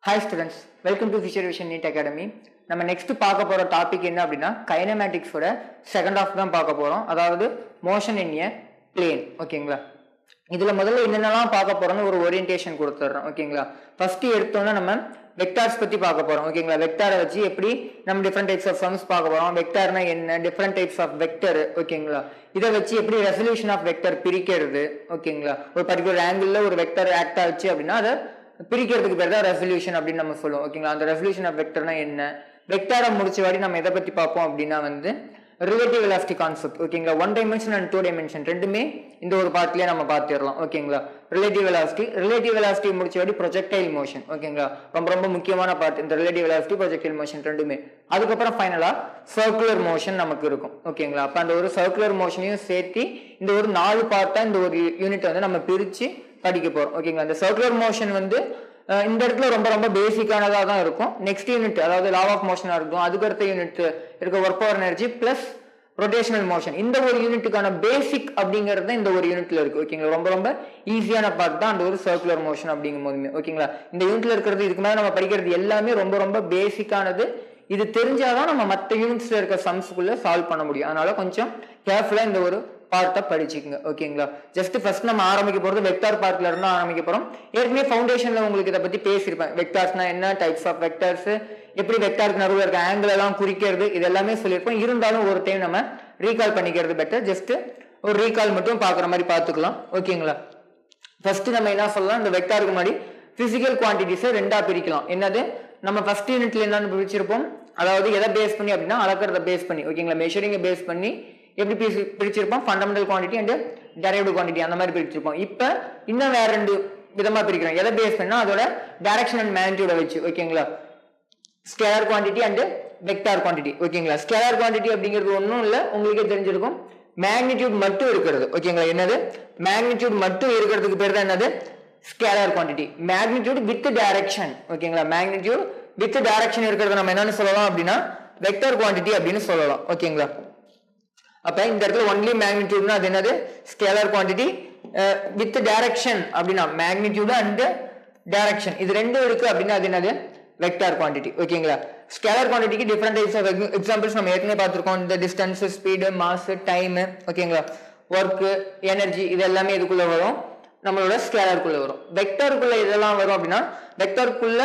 Hi students, welcome to Fisher Vision NEET Academy. நம்ம next பார்க்க போற டாபிக் என்ன அப்படின்னா கைனமேட்டிக்ஸோட செகண்ட் ஹாஃப் தான் பார்க்க போறோம். அதாவது மோஷன் இன் எ பிளேன். ஓகேங்களா? இதுல முதல்ல என்னென்னலாம் பார்க்க போறோம்னு ஒரு ஓரியன்டேஷன் கொடுத்துட்றோம். ஓகேங்களா? ஃபர்ஸ்ட் எடுத்தோன்னா நம்ம வெக்டார்ஸ் பத்தி பார்க்க போறோம். ஓகேங்களா? வெக்டாரை வச்சு எப்படி நம்ம டிஃப்ரெண்ட் டைப்ஸ் ஆஃப் சம்ஸ் பார்க்க போறோம். வெக்டார்னா என்ன, டிஃப்ரெண்ட் டைப்ஸ் ஆஃப் வெக்டர். ஓகேங்களா? இதை வச்சு எப்படி ரெசல்யூஷன் ஆஃப் வெக்டர் பிரிக்கிறது. ஓகேங்களா? ஒரு பர்டிகுலர் ஆங்கிள் ஒரு வெக்டர் ஆக்ட் ஆச்சு அப்படின்னா அதை பிரிக்கிறதுக்கு பேர் தான் ரெசல்யூஷன் அப்படின்னு நம்ம சொல்லுவோம். ஓகேங்களா? அந்த ரெசல்யூஷன் ஆஃப் வெக்டர்னா என்ன, வெக்டாரை முடிச்ச வாடி நம்ம எதை பத்தி பார்ப்போம் அப்படின்னா ரிலேட்டிவ் வெலாசிட்டி கான்செப்ட். ஓகேங்களா? 1 டைமென்ஷன் அண்ட் 2 டைமென்ஷன் ரெண்டுமே இந்த ஒரு பார்ட்லயே நம்ம பார்த்துடலாம். ஓகேங்களா? ரிலேட்டிவ் வெலாசிட்டி முடிச்ச வாடி ப்ரொஜெக்டைல் மோஷன். ஓகேங்களா? ரொம்ப ரொம்ப முக்கியமான பார்ட் இந்த ரிலேட்டிவ் வெலாசிட்டி ப்ரொஜெக்டைல் மோஷன் ரெண்டுமே. அதுக்கப்புறம் ஃபைனலா சர்க்குலர் மோஷன் நமக்கு இருக்கும். ஓகேங்களா? அப்ப அந்த ஒரு சர்க்குலர் மோஷனையும் சேர்த்து இந்த ஒரு 4 பார்ட்டா இந்த ஒரு யூனிட் நம்ம பிரிச்சு படிக்க போறோம். ஓகேங்களா? இந்த சர்க்குலர் மோஷன் இந்த இடத்துல ரொம்ப ரொம்ப பேசிக்கானதா தான் இருக்கும். நெக்ஸ்ட் யூனிட் அதாவது லா ஆஃப் மோஷனா இருக்கும், அதுக்கு அடுத்த யூனிட் இருக்க work power energy plus rotational motion. இந்த ஒரு யூனிட்டுக்கான பேசிக் அப்படிங்கிறது இந்த ஒரு யூனிட்ல இருக்கு. ஓகேங்களா? ரொம்ப ரொம்ப ஈஸியான பார்ட் தான் அந்த ஒரு சர்க்குலர் மோஷன் அப்படிங்கும் போதுமே. ஓகேங்களா? இந்த யூனிட்ல இருக்கிறது இதுக்கு மேல நம்ம படிக்கிறது எல்லாமே ரொம்ப ரொம்ப பேசிக்கானது. இது தெரிஞ்சாதான் நம்ம மற்ற யூனிட்ஸ்ல இருக்க சம்ஸ்குள்ள சால்வ் பண்ண முடியும். அதனால கொஞ்சம் கேர்ஃபுல்லா இந்த ஒரு பார்ட்டை படிச்சுக்கோங்க. ஓகேங்களா? ஜஸ்ட் ஃபர்ஸ்ட் நம்ம ஆரம்பிக்க போறது வெக்டார் பார்ட்ல இருந்து ஆரம்பிக்க போறோம். ஏற்கனவே ஃபவுண்டேஷன்ல உங்களுக்கு இதை பத்தி பேசியிருப்பேன். வெக்டார்ஸ்னா என்ன, டைப்ஸ் ஆஃப் வெக்டார்ஸ், எப்படி வெக்டாருக்கு நடுவில் இருக்க ஆங்கிள் எல்லாம் குறிக்கிறது, இது எல்லாமே சொல்லியிருப்போம். இருந்தாலும் ஒரு டைம் நம்ம ரீகால் பண்ணிக்கிறது பெட்டர். ஜஸ்ட் ஒரு ரீகால் மட்டும் பாக்குற மாதிரி பாத்துக்கலாம். ஓகேங்களா? ஃபர்ஸ்ட் நம்ம என்ன சொல்லலாம், இந்த வெக்டாருக்கு முன்னாடி பிசிக்கல் குவான்டிட்டிஸை ரெண்டா பிரிக்கலாம். என்னது, நம்ம ஃபர்ஸ்ட் யூனிட்ல என்னன்னு பிரிச்சிருப்போம், அதாவது எதை பேஸ் பண்ணி அப்படின்னா அளக்கிறத பேஸ் பண்ணி. ஓகேங்களா? மெஷரிங்கை பேஸ் பண்ணி எப்படி பிரிச்சிருப்போம், fundamental quantity and derived quantity அந்த மாதிரி பிரிச்சிருப்போம். இப்போ இன்னும் வேற 2 விதமா பிரிக்கிறோம். எதை பேஸ் பண்ணா அதோட டைரக்ஷன் அண்ட் மேக்னிட்யூட வச்சு. ஓகேங்களா? Scalar quantity and vector quantity. ஓகேங்களா? ஸ்கேலார் குவான்டிட்டி அப்படிங்கிறது ஒன்றும் இல்லை, உங்களுக்கே தெரிஞ்சிருக்கும், மேக்னிட்யூட் மட்டும் இருக்கிறது. ஓகேங்களா? என்னது, மேக்னிட்யூட் மட்டும் இருக்கிறதுக்கு பேர் தான் என்னது, scalar quantity. Magnitude with direction. ஓகேங்களா? மேக்னிட்யூட் வித் டைரக்ஷன் இருக்கிறது நம்ம என்னன்னு சொல்லலாம் அப்படின்னா வெக்டார் குவான்டிட்டி அப்படின்னு சொல்லலாம். ஓகேங்களா? அப்ப இந்த இடத்துல ஒன்லி மேக்னிட்யூட்னா அது என்னது, ஸ்கேலார் குவான்டிட்டி. வித் டைரக்ஷன் அப்படின்னா மேக்னிட்யூட் அண்ட் டைரக்ஷன் இது ரெண்டும் இருக்கு அப்படின்னா அது என்னது, வெக்டார் குவான்டிட்டி. ஓகேங்களா? ஸ்கேலார் குவான்டிட்டிக்கு டிஃபரெண்ட் டைப்ஸ் ஆஃப் எக்ஸாம்பிள்ஸ் நம்ம ஏற்கனவே பார்த்திருக்கோம். இந்த டிஸ்டன்ஸ், ஸ்பீடு, மாஸ், டைம். ஓகேங்களா? ஒர்க், எனர்ஜி, இது எல்லாமே இதுக்குள்ள வரும், நம்மளோட ஸ்கேலாருக்குள்ள வரும். வெக்டாருக்குள்ள இதெல்லாம் வரும் அப்படின்னா வெக்டாருக்குள்ள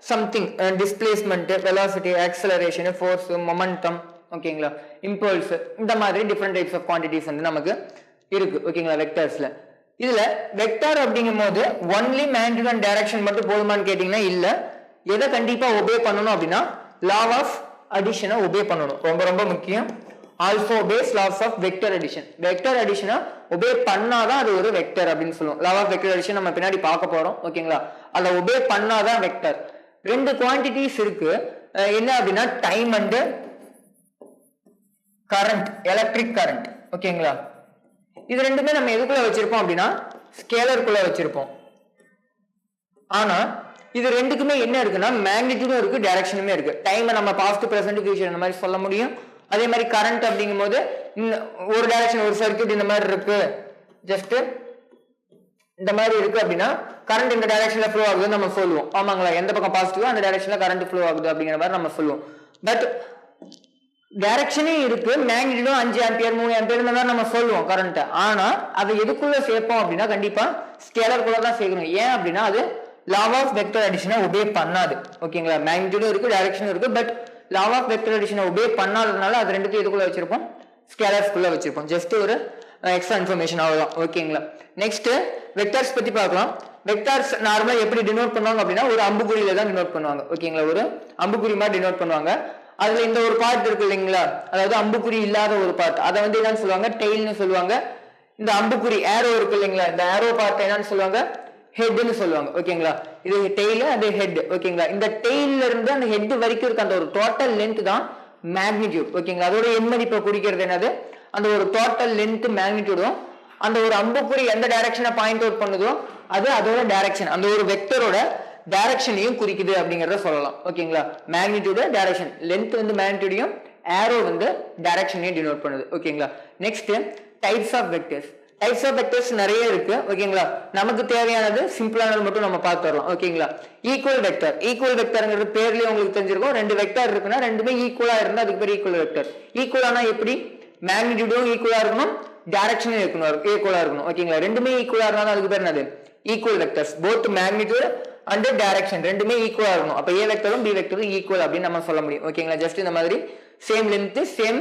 something displacement, velocity, acceleration, force, momentum, ஓகேங்களா, இம்பல்ஸ், இந்த மாதிரி டிஃபரெண்ட் டைப்ஸ் ஆஃப் குவான்டிட்டிஸ் நமக்கு இருக்கு. ஓகேங்களா? வெக்டர்ஸ்ல இதுல வெக்டார் அப்படிங்கும் போது ஒன்லி மேக்னிட்யூட் அண்ட் டைரக்ஷன் மட்டும் போதுமான்னு கேட்டீங்கன்னா இல்ல. எதை கண்டிப்பா ஒபே பண்ணணும் அப்படின்னா லா ஆஃப் அடிஷனை ஒபே பண்ணணும். ரொம்ப ரொம்ப முக்கியம். Also base laws of vector addition. Vector அடிஷனை ஒபே பண்ணாதான் அது ஒரு வெக்டர் அப்படின்னு சொல்லுவோம். லா ஆஃப் வெக்டர் அடிஷன் நம்ம பின்னாடி பார்க்க போறோம். ஓகேங்களா? அதை ஒபே பண்ணாதான் வெக்டர். 2 குவான்டிட்டிஸ் இருக்கு. என்ன அப்படின்னா time and current, electric current. ஓகேங்களா? இது ரெண்டுமே நம்ம எதுக்குள்ள வச்சிருப்போம் அப்படின்னா ஸ்கேலருக்குள்ள வச்சிருப்போம். ஆனா இது ரெண்டுக்குமே என்ன இருக்குன்னா மேக்னிட்யூடும் இருக்கு, டைரக்ஷனுமே இருக்கு. டைமை நம்ம பாஸ்ட், பிரசன்ட், ஃபியூச்சர் இந்த மாதிரி சொல்ல முடியும். அதே மாதிரி கரண்ட் அப்படிங்கும் போது ஒரு டைரக்ஷன், ஒரு சர்க்யூட் இந்த மாதிரி இருக்கு, ஜஸ்ட் இந்த மாதிரி இருக்கு அப்படின்னா கரண்ட் இந்த டைரக்ஷன்ல ஃப்ளோ ஆகுதுன்னு நம்ம சொல்லுவோம். ஆமாங்களா? எந்த பக்கம் பாசிட்டிவோ அந்த டைரக்ஷன்ல கரண்ட் ஃப்ளோ ஆகுது அப்படிங்கிற மாதிரி நம்ம சொல்லுவோம். பட் டைரக்ஷனே இருக்கு, மேக்னிட்யூடும் 5 ஆம்பியர் 3 ஆம்பியர் இந்த மாதிரி நம்ம சொல்லுவோம் கரண்ட். ஆனா அதை எதுக்குள்ள சேர்ப்போம் அப்படின்னா கண்டிப்பா ஸ்கேலருக்குள்ள தான் சேர்க்கணும். ஏன் அப்படின்னா அது லா ஆஃப் வெக்டர் அடிஷனை ஒபே பண்ணாது. ஓகேங்களா? மேக்னிட்யூடும் இருக்கு, டைரக்ஷனும் இருக்கு, பட் லா ஆஃப் வெக்டர் அடிஷனை ஒபே பண்ணாததுனால அது ரெண்டுத்தையும் எதுக்குள்ள வச்சிருப்போம், ஸ்கேலர்ஸ்குள்ள வச்சிருப்போம். ஜஸ்ட் ஒரு எக்ஸ்ட்ரா இன்ஃபர்மேஷன் அவ்வளவுதான். ஓகேங்களா? நெக்ஸ்ட் வெக்டர்ஸ் பத்தி பார்க்கலாம். வெக்டர்ஸ் நார்மலா எப்படி டினோட் பண்ணுவாங்க அப்படின்னா ஒரு அம்புக்குறியில தான் டினோட் பண்ணுவாங்க. ஓகேங்களா? ஒரு அம்புக்குறி மாதிரி டினோட் பண்ணுவாங்க. அதுல இந்த ஒரு பார்ட் இருக்கு இல்லைங்களா, அதாவது அம்புக்குறி இல்லாத ஒரு பார்ட், அதை என்னன்னு சொல்லுவாங்க, டெய்ல்னு சொல்லுவாங்க. இந்த அம்புக்குறி ஏரோ இருக்கு இல்லைங்களா, இந்த ஏரோ பார்ட் என்னன்னு சொல்லுவாங்க, ஹெட்னு சொல்லுவாங்க. ஓகேங்களா? இது டெய்ல், அது ஹெட். ஓகேங்களா? இந்த டெய்ல்ல இருந்து அந்த ஹெட் வரைக்கும் இருக்க அந்த ஒரு டோட்டல் லென்த் தான் மேக்னிட்யூட். ஓகேங்களா? அதோட எண்மதிப்பை குறிக்கிறது என்னது, அந்த ஒரு டோட்டல் லென்த் மேக்னிட்யூடும் அந்த ஒரு அம்புக்குறி எந்த டைரக்ஷனை பாயிண்ட் அவுட் பண்ணுதோ அது அதோட டைரக்ஷன், அந்த ஒரு வெக்டரோட டைரக்ஷனையும் குறிக்குது அப்படிங்கறத சொல்லலாம். ஓகேங்களா? மேக்னிட்யூட், டைரக்ஷன், லென்த் மேக்னிட்யூடையும், ஏரோ டைரக்ஷனையும் டினோட் பண்ணுது. ஓகேங்களா? Next types of vectors. Types of vectors நிறைய இருக்கு ஓகேங்களா. நமக்கு தேவையானது சிம்பிளானது மட்டும் நம்ம பார்த்து வரலாம் ஓகேங்களா. ஈக்குவல் வெக்டர், ஈக்குவல் வெக்டர்ங்கிறது பேர்லயே உங்களுக்கு தெரிஞ்சிருக்கும். ரெண்டு வெக்டர் இருக்குன்னா ரெண்டுமே ஈக்குவலா இருந்தா அதுக்கு பேர் ஈக்குவல் வெக்டர். ஈக்குவலானா எப்படி, மேக்னிடியூடும் ஈக்குவலா இருக்கணும், டைரக்ஷனும் ஈக்குவலா இருக்கணும் ஓகேங்களா. ரெண்டுமே ஈக்குவலா இருந்தாலும் அதுக்கு பேர் என்னது, equal vectors. Both magnitude and direction ரெண்டுமே ஈக்குவலா இருக்கணும். அப்ப ஏ வெக்டரும் பி வெக்டரும் ஈக்குவல் அப்படின்னு நம்ம சொல்ல முடியும் ஓகேங்களா. ஜஸ்ட் இந்த மாதிரி சேம் லென்த் சேம்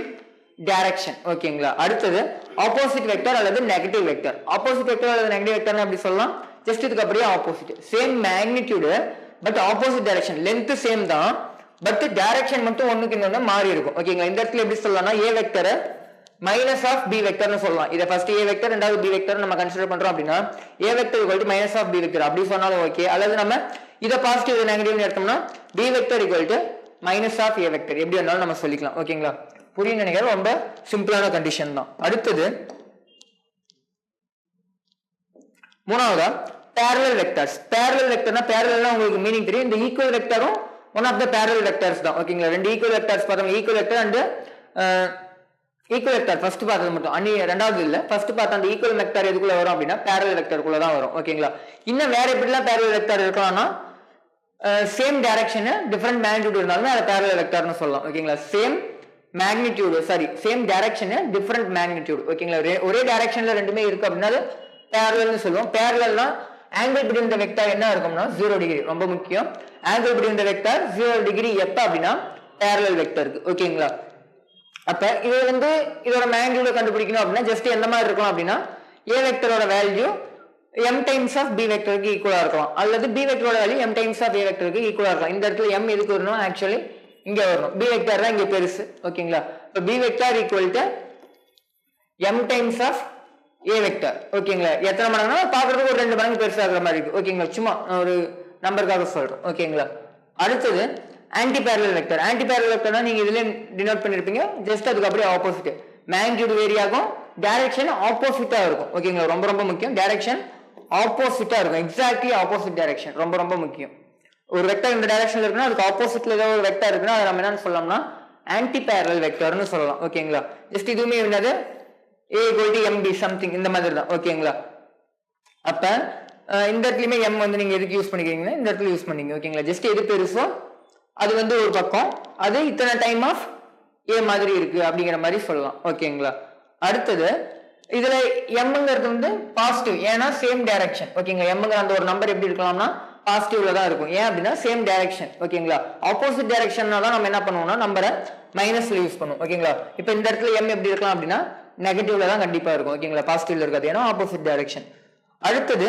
டைரக்ஷன் ஓகேங்களா. அடுத்தது ஆப்போசிட் வெக்டர் அல்லது நெகட்டிவ் வெக்டர். ஆப்போசிட் வெக்டர் அல்லது நெகட்டிவ் வெக்டர் அப்படி சொல்லலாம். ஜஸ்ட் இதுக்கு அப்படியே opposite, same magnitude but opposite direction. Length same தான் பட் டைரக்ஷன் மட்டும் ஒண்ணுக்கு இன்னொன்னு மாறி இருக்கும் ஓகேங்களா. இந்த இடத்துல எப்படி சொல்லலாம்னா A vector minus of B வெக்டர்னு சொல்லலாம். இதை ஃபர்ஸ்ட் ஏ வெக்டர் ரெண்டாவது பி வெக்டர் நம்ம கன்சிடர் பண்றோம் அப்படின்னா A vector equal to minus of B vector அப்படி சொன்னாலும் ஓகே. அல்லது நம்ம இதை பாசிட்டிவ் இதை நெகட்டிவ்னு எடுத்தோம்னா B vector equal to minus of A vector எப்படி இருந்தாலும் நம்ம சொல்லிக்கலாம் ஓகேங்களா. புரியும் நினைக்கிறேன், ரொம்ப சிம்பிளான கண்டிஷன் தான். அடுத்தது மூணாவதா parallel vectors. parallel vectorனா parallelனா உங்களுக்கு மீனிங் தெரியும். இந்த equal vectorம் one of the parallel vectors தான் ஓகேங்களா. ரெண்டு equal vectors பார்த்தோம், equal vector and equal vector first பார்த்தது மட்டும் அன்னி ரெண்டாவது இல்ல. ஃபர்ஸ்ட் பார்த்த அந்த equal vector எதுக்குள்ள வரும் அப்படின்னா parallel vector குள்ள தான் வரும் ஓகேங்களா. இன்னும் வேற எப்படிலாம் parallel vector இருக்கலாம்னா சேம் டைரக்ஷன் டிஃபரண்ட் மேக்னிடியூட் இருந்தாலும் அதை parallel vectorனு சொல்லலாம் ஓகேங்களா. Same magnitude same direction different magnitude ஓகேங்களா. ஒரே டைரக்ஷன்ல ரெண்டுமே இருக்கு அப்படின்னா parallelனு சொல்லுவோம். parallelனா angle between the vector என்ன இருக்கும்னா 0 டிகிரி, ரொம்ப முக்கியம். angle between the vector 0 degree எப்ப அப்படின்னா parallel vectorக்கு ஓகேங்களா. அப்ப இது வந்து இதோட மேக்னிடியூட கண்டுபிடிக்கணும் அப்படின்னா ஜஸ்ட் எந்த மாதிரி இருக்கும் அப்படின்னா a வெக்டரோட value m times of b வெக்டருக்கு ஈக்குவலா இருக்கலாம், அல்லது b வெக்டரோட value m times of a வெக்டருக்கு ஈக்குவலா இருக்கலாம். இந்த இடத்துல m எதுக்கு வரணும், ஆக்சுவலி இங்க வரணும். b வெக்டர் தான் இங்க பெருசு ஓகேங்களா. இப்ப b vector equal to m times of a vector ஓகேங்களா. எத்தனை மடங்குனா பாக்குறதுக்கு ஒரு 2 மடங்கு பெருசா இருக்கிற மாதிரி இருக்கு ஓகேங்களா. சும்மா ஒரு நம்பருக்காக சொல்றோம் ஓகேங்களா. அடுத்தது anti parallel vector. Anti parallel வெக்டர்னா நீங்க இதுல டினோட் பண்ணிருப்பீங்க, ஜஸ்ட் அதுக்கு அப்படியே ஆப்போசிட். மேக்னிடியூட் வேரி ஆகும், டைரக்ஷன் ஆப்போசிட்டா இருக்கும் ஓகேங்களா. ரொம்ப ரொம்ப முக்கியம், டைரக்ஷன் ஆப்போசிட்டா இருக்கும், எக்ஸாக்ட்லி ஆப்போசிட் டைரக்ஷன் ரொம்ப ரொம்ப முக்கியம். ஒரு வெக்டர் இந்த டைரக்ஷன்ல இருக்குன்னா அதுக்கு ஆப்போசிட்ல ஏதோ ஒரு வெக்டர் இருக்குன்னா அதை நம்ம என்னன்னு சொல்லலாம்னா ஆன்டி பேரலல் வெக்டர்னு சொல்லலாம் ஓகேங்களா. ஜஸ்ட் இதுவுமே என்னது a equal to mb something இந்த மாதிரி தான் ஓகேங்களா. அப்ப இந்த இடத்துலயுமே m வந்து நீங்க எதுக்கு யூஸ் பண்ணிக்கிறீங்கன்னா இந்த இடத்துல யூஸ் பண்ணீங்க ஓகேங்களா. ஜஸ்ட் எது பெருசோ அது வந்து ஒரு பக்கம், அது இத்தனை டைம் ஆஃப் a மாதிரி இருக்கு அப்படிங்கிற மாதிரி சொல்லலாம் ஓகேங்களா. அடுத்தது இதுல mங்கிறது வந்து பாசிட்டிவ், ஏன்னா சேம் டைரக்ஷன் ஓகேங்களா. mங்கிற அந்த ஒரு நம்பர் எப்படி இருக்கலாம்னா பாசிட்டிவ்ல தான் இருக்கும். ஏன் அப்படின்னா சேம் டைரக்ஷன் ஓகேங்களா. ஆப்போசிட் டைரக்ஷன்னா தான் நம்ம என்ன பண்ணுவோம்னா நம்பரை மைனஸ்ல யூஸ் பண்ணுவோம் ஓகேங்களா. இப்போ இந்த இடத்துல m எப்படி இருக்கலாம் அப்படின்னா நெகட்டிவ்ல தான் கண்டிப்பா இருக்கும் ஓகேங்களா, பாசிட்டிவ்ல இருக்காது, ஏன்னா ஆப்போசிட் டைரக்ஷன். அடுத்தது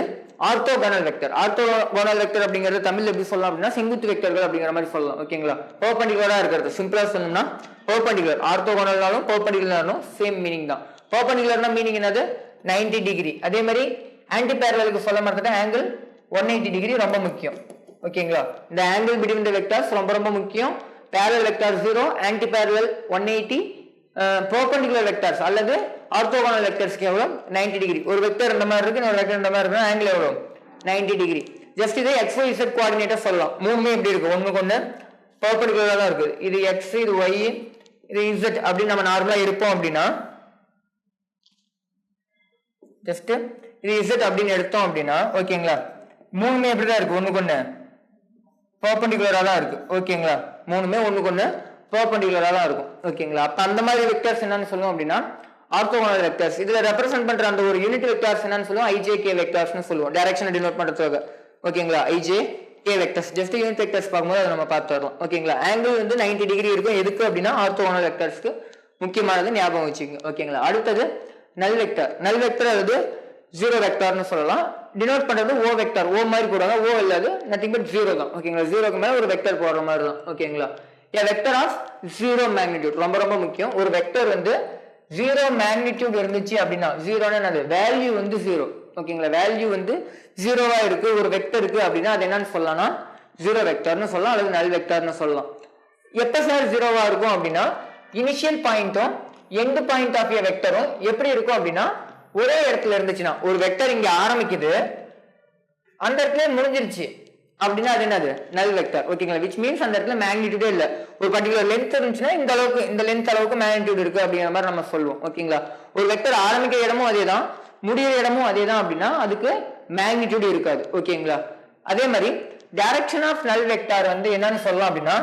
ஆர்த்தோகோனல் வெக்டர். ஆர்த்தோகோனல் வெக்டர் அப்படிங்கிறது தமிழ்ல எப்படி சொல்லலாம் அப்படின்னா செங்குத்து வெக்டர்கள் அப்படிங்கிற மாதிரி சொல்லலாம் ஓகேங்களா. பெர்பெண்டிகுலரா இருக்கிறது, சிம்பிளா சொல்லணும்னா பெர்பெண்டிகுலர். ஆர்த்தோகோனல்னாலும் பெர்பெண்டிகுலர்னாலும் சேம் மீனிங் தான். பெர்பெண்டிகுலர்னா மீனிங் என்னது 90 டிகிரி. அதே மாதிரி ஆன்டி பேரலலுக்கு சொல்ல மாட்டேன், ஆங்கிள் 180 டிகிரி ரொம்ப முக்கியம் ஓகேங்களா. இந்த ஆங்கிள் பிட்வீன் தி வெக்டர்ஸ் ரொம்ப ரொம்ப முக்கியம். Parallel vector 0, anti parallel 180, perpendicular vectors அல்லது ஆர்த்தோகோனல் வெக்டர்ஸ்க்கு எவ்வளவு 90 டிகிரி. ஒரு வெக்டர் இந்த மாதிரி இருக்கு, ஒரு வெக்டர் இந்த மாதிரி இருக்கு, ஆங்கிள் எவ்வளவு 90 டிகிரி. ஜஸ்ட் இதை x y z கோஆர்டினேட்டா சொல்லலாம். மூணுமே எப்படி இருக்கு, ஒண்ணுக்கு ஒண்ணு பெர்பெண்டிகுலரா தான் இருக்கு. இது x, இது y, இது z அப்படி நம்ம நார்மலா இருப்போம் அப்படின்னா ஜஸ்ட் இது z அப்படின்னு எடுத்தோம் அப்படின்னா ஓகேங்களா, மூணுமே எப்படிதான் இருக்கு, ஒண்ணுக்கு ஒண்ணு பெர்பெண்டிகுலரா தான் இருக்கு ஓகேங்களா. மூணுமே ஒண்ணுக்கு ஒண்ணு பெர்பெண்டிகுலரா தான் இருக்கும் ஓகேங்களா. அப்ப அந்த மாதிரி வெக்டர்ஸ் என்னன்னு சொல்லுவோம் அப்படின்னா ஆர்த்தோகோனல் வெக்டர்ஸ். இதுல ரெப்ரசென்ட் பண்ற அந்த ஒரு யூனிட் வெக்டர்ஸ் என்னன்னு சொல்லுவோம் ijk வெக்டர்ஸ்னு சொல்லுவோம், டைரக்ஷனை டினோட் பண்றதுக்காக ஓகேங்களா. ijk vectors just unit vectors பார்க்கும்போது அதை நம்ம பார்த்து வரலாம் ஓகேங்களா. ஆங்கிள் வந்து 90 டிகிரி இருக்கும், எதுக்கு அப்படின்னா ஆர்த்தோகோனல் வெக்டர்ஸ்க்கு முக்கியமானது ஞாபகம் வச்சுக்கோங்க ஓகேங்களா. அடுத்தது நல் வெக்டர். நல் வெக்டர் அது 0 வெக்டர்னு சொல்லலாம். டினோட் பண்றது o வெக்டர், o மாதிரி போடுவாங்க, o இல்லாது நத்திங் பட் 0 தான் ஓகேங்களா. 0க்கு மேல ஒரு வெக்டர் போடுற மாதிரி தான் ஓகேங்களா. a vector of 0 magnitude ரொம்ப ரொம்ப முக்கியம். ஒரு வெக்டர் வந்து 0 magnitude இருந்துச்சு அப்படின்னா 0னா என்னது, வேல்யூ வந்து 0 ஓகேங்களா. வேல்யூ வந்து 0வா இருக்கு ஒரு வெக்டருக்கு அப்படின்னா அது என்னன்னு சொல்லலாம்னா 0 வெக்டர்னு சொல்லலாம், அல்லது நல் வெக்டர்னு சொல்லலாம். எப்ப சார் 0வா இருக்கும் அப்படின்னா இனிஷியல் பாயிண்ட்டும் எண்ட் பாயிண்ட் ஆஃப் a வெக்டரும் எப்படி இருக்கும் அப்படின்னா ஒரே இடத்துல இருந்துச்சுன்னா, ஒரு வெக்டர் இங்க ஆரம்பிக்குது அந்த இடத்துல முடிஞ்சிருச்சு அப்படின்னா அது என்னது நல் வெக்டர் ஓகேங்களா. which means அந்த இடத்துல மேக்னிடியூடே இல்ல, ஒரு பர்టిక్యులர் லென்த் இருந்துச்சுன்னா இந்த அளவுக்கு இந்த லென்த் அளவுக்கு மேக்னிடியூட் இருக்கு அப்படிங்கிற மாதிரி நம்ம சொல்லுவோம் ஓகேங்களா. ஒரு வெக்டர் ஆரம்பிக்கிற இடமும் அதேதான், முடிகிற இடமும் அதே தான் அப்படின்னா அதுக்கு மேக்னிடியூட் இருக்காது. ஓகேங்களா? அதே மாதிரி டைரக்ஷன் ஆஃப் நல் வெக்டார் வந்து என்னன்னு சொல்லலாம் அப்படின்னா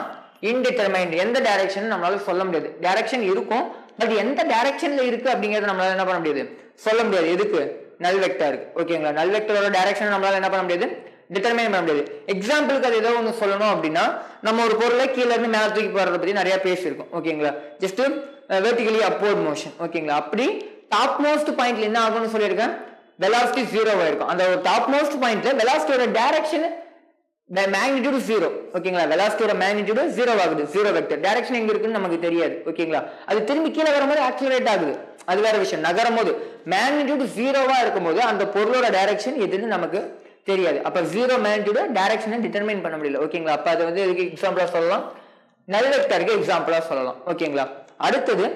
இன்டிட்டர்மைன்ட். எந்த டைரக்ஷன் நம்மளால சொல்ல முடியாது. டைரக்ஷன் இருக்கும், பட் எந்த டைரக்ஷன்ல இருக்கு அப்படிங்கறத நம்மளால என்ன பண்ண முடியாது, சொல்ல முடியாது. எதுக்கு? நல் வெக்டாருக்கு. ஓகேங்களா? நல் வெக்டாரோட டைரக்ஷன் நம்மளால என்ன பண்ண முடியாது, டிட்டர்மைன் பண்ண முடியாது. எக்ஸாம்பிளுக்கு அது ஏதோ ஒன்று சொல்லணும் அப்படின்னா நம்ம ஒரு பொருளை கீழே இருந்து மேல தூக்கி போறதை பத்தி நிறைய பேசியிருக்கோம். ஓகேங்களா? Just vertically upward motion. ஓகேங்களா? அப்படி டாப் மோஸ்ட் பாயிண்ட்ல என்ன ஆகும்னு சொல்லியிருக்கேன், வெலாசிட்டி 0 ஆயிருக்கும். அந்த ஒரு டாப் மோஸ்ட் பாயிண்ட்ல வெலாசிட்டியோட டைரக்ஷன் மேக்னிடியூட் 0. ஓகேங்களா? வெலாசிட்டியோட மேக்னிடியூட் 0 ஆகுது. 0 வெக்டர் டைரக்ஷன் எங்க இருக்குன்னு நமக்கு தெரியாது. ஓகேங்களா? அது திரும்பி கீழே வரும்போது ஆக்சிலரேட் ஆகுது, அது வேற விஷயம். நகரும் போது மேக்னிடியூட் 0வா இருக்கும்போது அந்த பொருளோட டைரக்ஷன் எதுன்னு நமக்கு தெரியாது. அப்ப 0 மேக்னிடியூட் டைரக்ஷனை டிட்டர்மைன் பண்ண முடியல. ஓகேங்களா? அப்ப அது வந்து எதுக்கு எக்ஸாம்பிளா சொல்லலாம், நல் வெக்டருக்கு எக்ஸாம்பிளா சொல்லலாம். ஓகேங்களா? அடுத்தது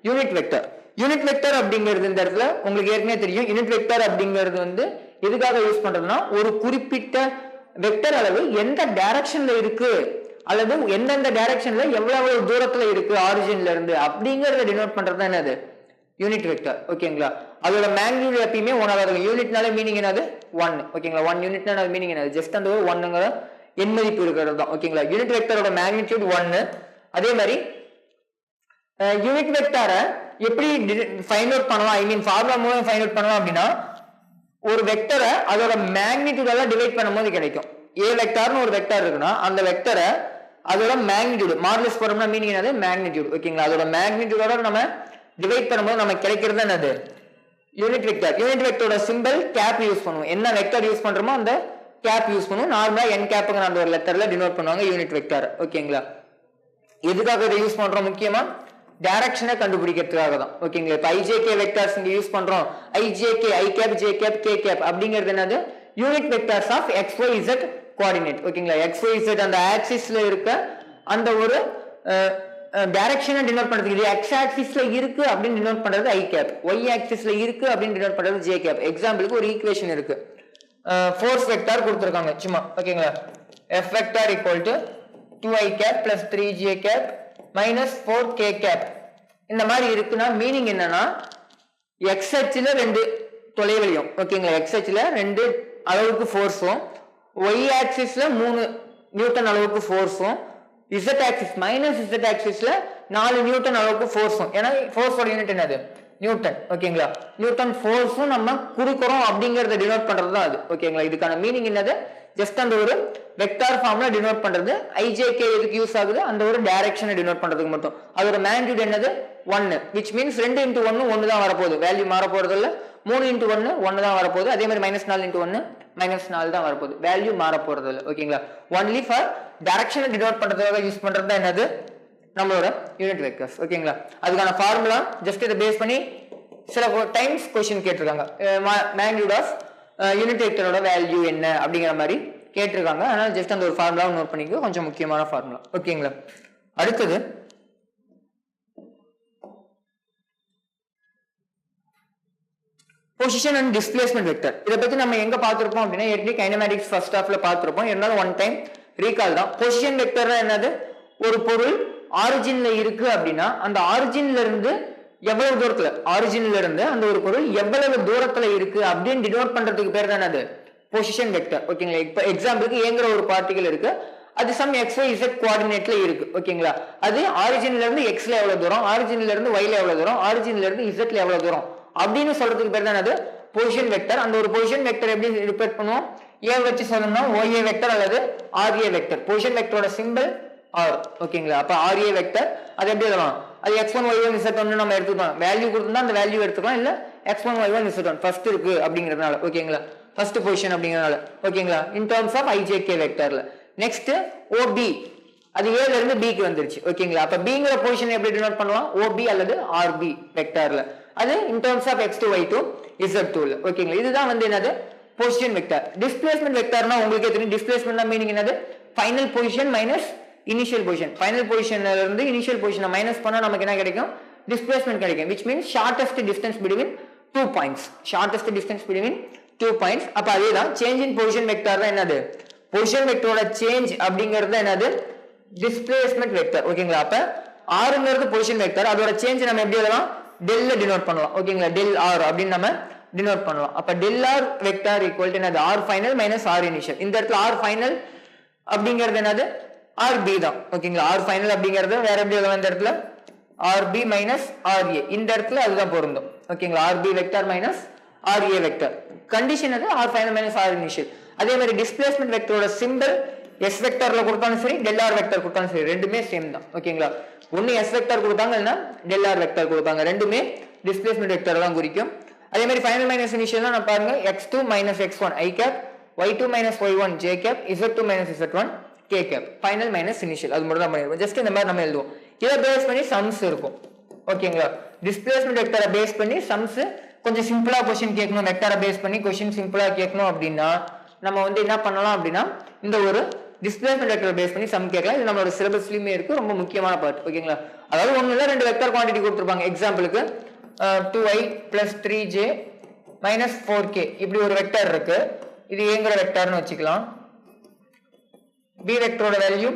யூனிட் வெக்டர். யூனிட் வெக்டர் அப்படிங்கிறது இந்த இடத்துல உங்களுக்கு ஏற்கனவே தெரியும். யூனிட் வெக்டர் அப்படிங்கிறது வந்து எதுக்காக யூஸ் பண்றதுன்னா ஒரு குறிப்பிட்ட வெக்டர் அளவு எந்த டைரக்ஷன்ல இருக்கு அல்லது எந்தெந்த டைரக்ஷன்ல எவ்வளவு தூரத்துல இருக்கு ஆரிஜின்ல இருந்து அப்படிங்கறத டினோட் பண்றது என்னது, யூனிட் வெக்டர். ஓகேங்களா? அதோட மேக்னிடியூட் எப்பயுமே 1 ஆகும். யூனிட்னால மீனிங் என்னது, 1. ஓகேங்களா? 1 யூனிட்னா மீனிங் என்னது, ஜஸ்ட் அந்த ஒரு 1ங்கிற எண் மதிப்பு இருக்கிறது தான். ஓகேங்களா? யூனிட் வெக்டரோட மேக்னிடியூட் 1. அதே மாதிரி யூனிட் வெக்டரை எப்படி ஃபைண்ட் அவுட் பண்ணலாம், ஐ மீன் ஃபார்முலா மூலம் ஃபைண்ட் அவுட் பண்ணலாம் அப்படின்னா ஒரு வெக்டரை அதோட மேக்னிடியூடால டிவைட் பண்ணும்போது கிடைக்கும். ஏ வெக்டார்னு ஒரு வெக்டர் இருக்குன்னா அந்த வெக்டரை அதோட மேக்னிடியூட் மாடுலஸ் போறோம்னா மீனிங் என்னது, மேக்னிடியூட். ஓகேங்களா? அதோட மேக்னிடியூடோட நம்ம டிவைட் பண்ணும்போது நமக்கு கிடைக்கிறது என்னது, யூனிட் வெக்டர். யூனிட் வெக்டரோட சிம்பிள் கேப் யூஸ் பண்ணுவோம். என்ன வெக்டர் யூஸ் பண்றோமோ அந்த கேப் யூஸ் பண்ணுவோம். நார்மலா என் கேப்ங்கிற அந்த ஒரு லெட்டர்ல டினோட் பண்ணுவாங்க யூனிட் வெக்டர். ஓகேங்களா? எதுக்காக இதை யூஸ் பண்றோம், முக்கியமா டைரக்ஷனை கண்டுபிடிக்கிறதுக்காக தான். ஓகேங்களா? இப்ப ஐஜேகே வெக்டர்ஸ் இங்க யூஸ் பண்றோம். I J K, I cap, J cap, K cap அப்படிங்கிறது என்னது, unit vectors of XYZ coordinate. ஓகேங்களா? XYZ அந்த ஆக்சிஸ்ல இருக்க அந்த ஒரு டைரக்ஷனை டினோட் பண்றதுக்கு இது எக்ஸ் ஆக்சிஸ்ல இருக்கு அப்படின்னு டினோட் பண்றது ஐ கேப், ஒய் ஆக்சிஸ்ல இருக்கு அப்படின்னு டினோட் பண்றது ஜே கேப். எக்ஸாம்பிளுக்கு ஒரு ஈக்குவேஷன் இருக்கு, ஃபோர்ஸ் வெக்டார் கொடுத்திருக்காங்க சும்மா. ஓகேங்களா? F vector equal to 2i cap plus 3j cap minus 4k cap. இந்த மாதிரி இருக்குன்னா மீனிங் என்னன்னா எக்ஸ் அச்சுல 2 தொலைவெளியும். ஓகேங்களா? எக்ஸ் அச்சுல 2 அளவுக்கு ஃபோர்ஸும், ஒய் ஆக்சிஸ்ல 3 நியூட்டன் அளவுக்கு ஃபோர்ஸும், Z axis minus Z ஆக்சிஸ்ல 4 Newton அளவுக்கு ஃபோர்ஸும். ஏன்னா ஃபோர்ஸோட யூனிட் என்னது, நியூட்டன். ஓகேங்களா? நியூட்டன் ஃபோர்ஸும் நம்ம குறுக்குறோம் அப்படிங்கறத டினோட் பண்றது தான் அது. ஓகேங்களா? இதுக்கான மீனிங் என்னது, ஜஸ்ட் அந்த ஒரு வெக்டார் ஃபார்ம்ல டினோட் பண்றது. IJK எதுக்கு யூஸ் ஆகுது, அந்த ஒரு டைரக்ஷனை டினோட் பண்றதுக்கு மட்டும். அதோட மேக்னிடியூட் என்னது, 1, which means 2 into 1 1 தான் வரப்போகுது. வேல்யூ மாற போறது இல்ல. 3 into 1 1 தான் வரப்போகுது. அதே மாதிரி -4 into 1 -4 தான் வரப்போகுது. வேல்யூ மாற போறது இல்ல. ஓகேங்களா? ஒன்லி ஃபார் டைரக்ஷனை டினோட் பண்றதுக்காக யூஸ் பண்றது தான் என்னது, நம்மளோட யூனிட் வெக்டர்ஸ். ஓகேங்களா? அதுக்கான ஃபார்முலா ஜஸ்ட் இதை பேஸ் பண்ணி சில டைம்ஸ் क्वेश्चन கேட்டிருக்காங்க. மேக்னிடியூட் ஆஃப் யூனிட் வெக்டரோட வேல்யூ என்ன அப்படிங்கிற மாதிரி கேட்டிருக்காங்க. அதனால ஜஸ்ட் அந்த ஒரு ஃபார்முலா நோட் பண்ணிக்கோ, கொஞ்சம் முக்கியமான ஃபார்முலா. ஓகேங்களா? அடுத்தது பொசிஷன் அண்ட் டிஸ்பிளேஸ்மென்ட் வெக்டர். இதை பத்தி நம்ம எங்க பார்த்திருப்போம் அப்படின்னா ஏற்கனவே கைனமேட்டிக்ஸ் ஃபர்ஸ்ட் ஹாஃப்ல பார்த்திருப்போம். இருந்தாலும் ஒன் டைம் ரீகால் தான். பொசிஷன் வெக்டர் என்னது, ஒரு பொருள் ஆரிஜின்ல இருக்கு அப்படின்னா அந்த ஆரிஜின்ல இருந்து எவ்வளவு தூரத்துல, ஆரிஜின்ல இருந்து அந்த ஒரு பொருள் எவ்வளவு தூரத்துல இருக்கு அப்படின்னு டினோட் பண்றதுக்கு பேர் தான் என்னது, பொசிஷன் வெக்டர். ஓகேங்களா? இப்ப எக்ஸாம்பிளுக்கு ஏங்கிற ஒரு பார்ட்டிகல் இருக்கு, அது சம் XYZ கோஆர்டினேட்ல இருக்கு. ஓகேங்களா? அது ஆரிஜின்ல இருந்து எக்ஸ்ல எவ்வளவு தூரம், ஆரிஜின்ல இருந்து ஒய்ல எவ்வளவு தூரம், ஆரிஜின்ல இருந்து இசட்ல எவ்வளவு தூரம் அப்படின்னு சொல்றதுக்கு பேர் தான் அது பொசிஷன் வெக்டர். அந்த ஒரு பொசிஷன் வெக்டர் எப்படி ரிப்பீட் பண்ணுவோம், ஏ வச்சு சொல்லணும்னா OA வெக்டர் அல்லது RA வெக்டர். பொசிஷன் வெக்டரோட சிம்பிள் R. ஓகேங்களா? அப்ப RA வெக்டர் அது எப்படி எழுதலாம், அது x1 y1 z1 நம்ம எடுத்துக்கலாம். வேல்யூ கொடுத்தா அந்த வேல்யூ எடுத்துக்கலாம், இல்ல x1 y1 z1 ஃபர்ஸ்ட் இருக்கு அப்படிங்கிறதுனால. ஓகேங்களா? ஃபர்ஸ்ட் பொசிஷன் அப்படிங்கிறதுனால. ஓகேங்களா? இன் டர்ம்ஸ் ஆஃப் IJK வெக்டர்ல. நெக்ஸ்ட் OB, அது A ல இருந்து B க்கு வந்துருச்சு. ஓகேங்களா? அப்ப Bங்கிற பொசிஷன் எப்படி டினோட் பண்ணலாம், OB அல்லது RB வெக்டர்ல. அது இன் terms of x2 y2 z2 ல. ஓகேங்களா? இதுதான் வந்து என்னது, பொசிஷன் வெக்டர். டிஸ்பிளேஸ்மென்ட் வெக்டர்னா உங்களுக்கு தெரியும். டிஸ்பிளேஸ்மென்ட்னா மீனிங் என்னது, final position minus initial position. Final பொசிஷன்ல இருந்து இனிஷியல் பொசிஷனை மைனஸ் பண்ணா நமக்கு என்ன கிடைக்கும், டிஸ்பிளேஸ்மென்ட் கிடைக்கும். which means shortest distance between 2 points. shortest distance between 2 points. அப்ப அதேதான் சேஞ்ச் இன் பொசிஷன் வெக்டர் தான் என்னது, பொசிஷன் வெக்டரோட சேஞ்ச் அப்படிங்கிறது என்னது, டிஸ்பிளேஸ்மென்ட் வெக்டர். ஓகேங்களா? அப்ப ஆறுங்கிறது பொசிஷன் வெக்டர், அதோட சேஞ்ச் நம்ம எப்படி எழுதலாம், டெல்ல டினோட் பண்ணலாம். ஓகேங்களா? டெல் ஆர் அப்படின்னு நம்ம டினோட் பண்ணலாம். அப்ப del r vector equal to என்னது r final minus r initial. இந்த இடத்துல r ஃபைனல் அப்படிங்கிறது என்னது rb தான். ஓகேங்களா, r ஃபைனல் அப்படிங்கிறது வேற எப்படி எழுதலாம், இந்த இடத்துல rb மைனஸ் ra, இந்த இடத்துல அதுதான் பொருந்தும். ஓகேங்களா, rb vector minus ra vector. Condition அது r final minus r initial. அதே மாதிரி டிஸ்பிளேஸ்மெண்ட் வெக்டரோட சிம்பல் s வெக்டார்ல கொடுத்தாலும் சரி del r வெக்டார் கொடுத்தாலும் சரி ரெண்டுமே சேம் தான். ஓகேங்களா, ஒன்னு s வெக்டார் கொடுப்பாங்க இல்லனா del r வெக்டார் கொடுப்பாங்க, ரெண்டுமே டிஸ்பிளேஸ்மெண்ட் வெக்டர் தான் குறிக்கும். அதே மாதிரி ஃபைனல் மைனஸ் இனிஷியல் தான் பாருங்க x2 minus x1 i cap, y2 minus y1 j cap, z2 minus z1 k cap. Final minus initial அது மட்டும் தான் பண்ணிருக்கோம். ஜஸ்ட் இந்த மாதிரி நம்ம எழுதுவோம். இதை பேஸ் பண்ணி சம்ஸ் இருக்கும். ஓகேங்களா, டிஸ்பிளேஸ்மெண்ட் வெக்டரை பேஸ் பண்ணி சம்ஸ் கொஞ்சம் சிம்பிளா क्वेश्चन கேட்கணும், வெக்டரை பேஸ் பண்ணி क्वेश्चन சிம்பிளா கேட்கணும் அப்படின்னா நம்ம வந்து என்ன பண்ணலாம் அப்படின்னா இந்த ஒரு டிஸ்பிளேஸ்மெண்ட் வெக்டரை பேஸ் பண்ணி சம் கேட்கலாம். இது நம்மளோட சிலபஸ்லயுமே இருக்கு, ரொம்ப முக்கியமான பார்ட். ஓகேங்களா, அதாவது ஒண்ணு இல்ல ரெண்டு வெக்டர் குவாண்டிட்டி கொடுத்திருப்பாங்க. எக்ஸாம்பிளுக்கு 2i plus 3j minus 4k இப்படி ஒரு வெக்டர் இருக்கு. இது ஏங்கிற வெக்டர்னு வச்சுக்கலாம். b வெக்டரோட value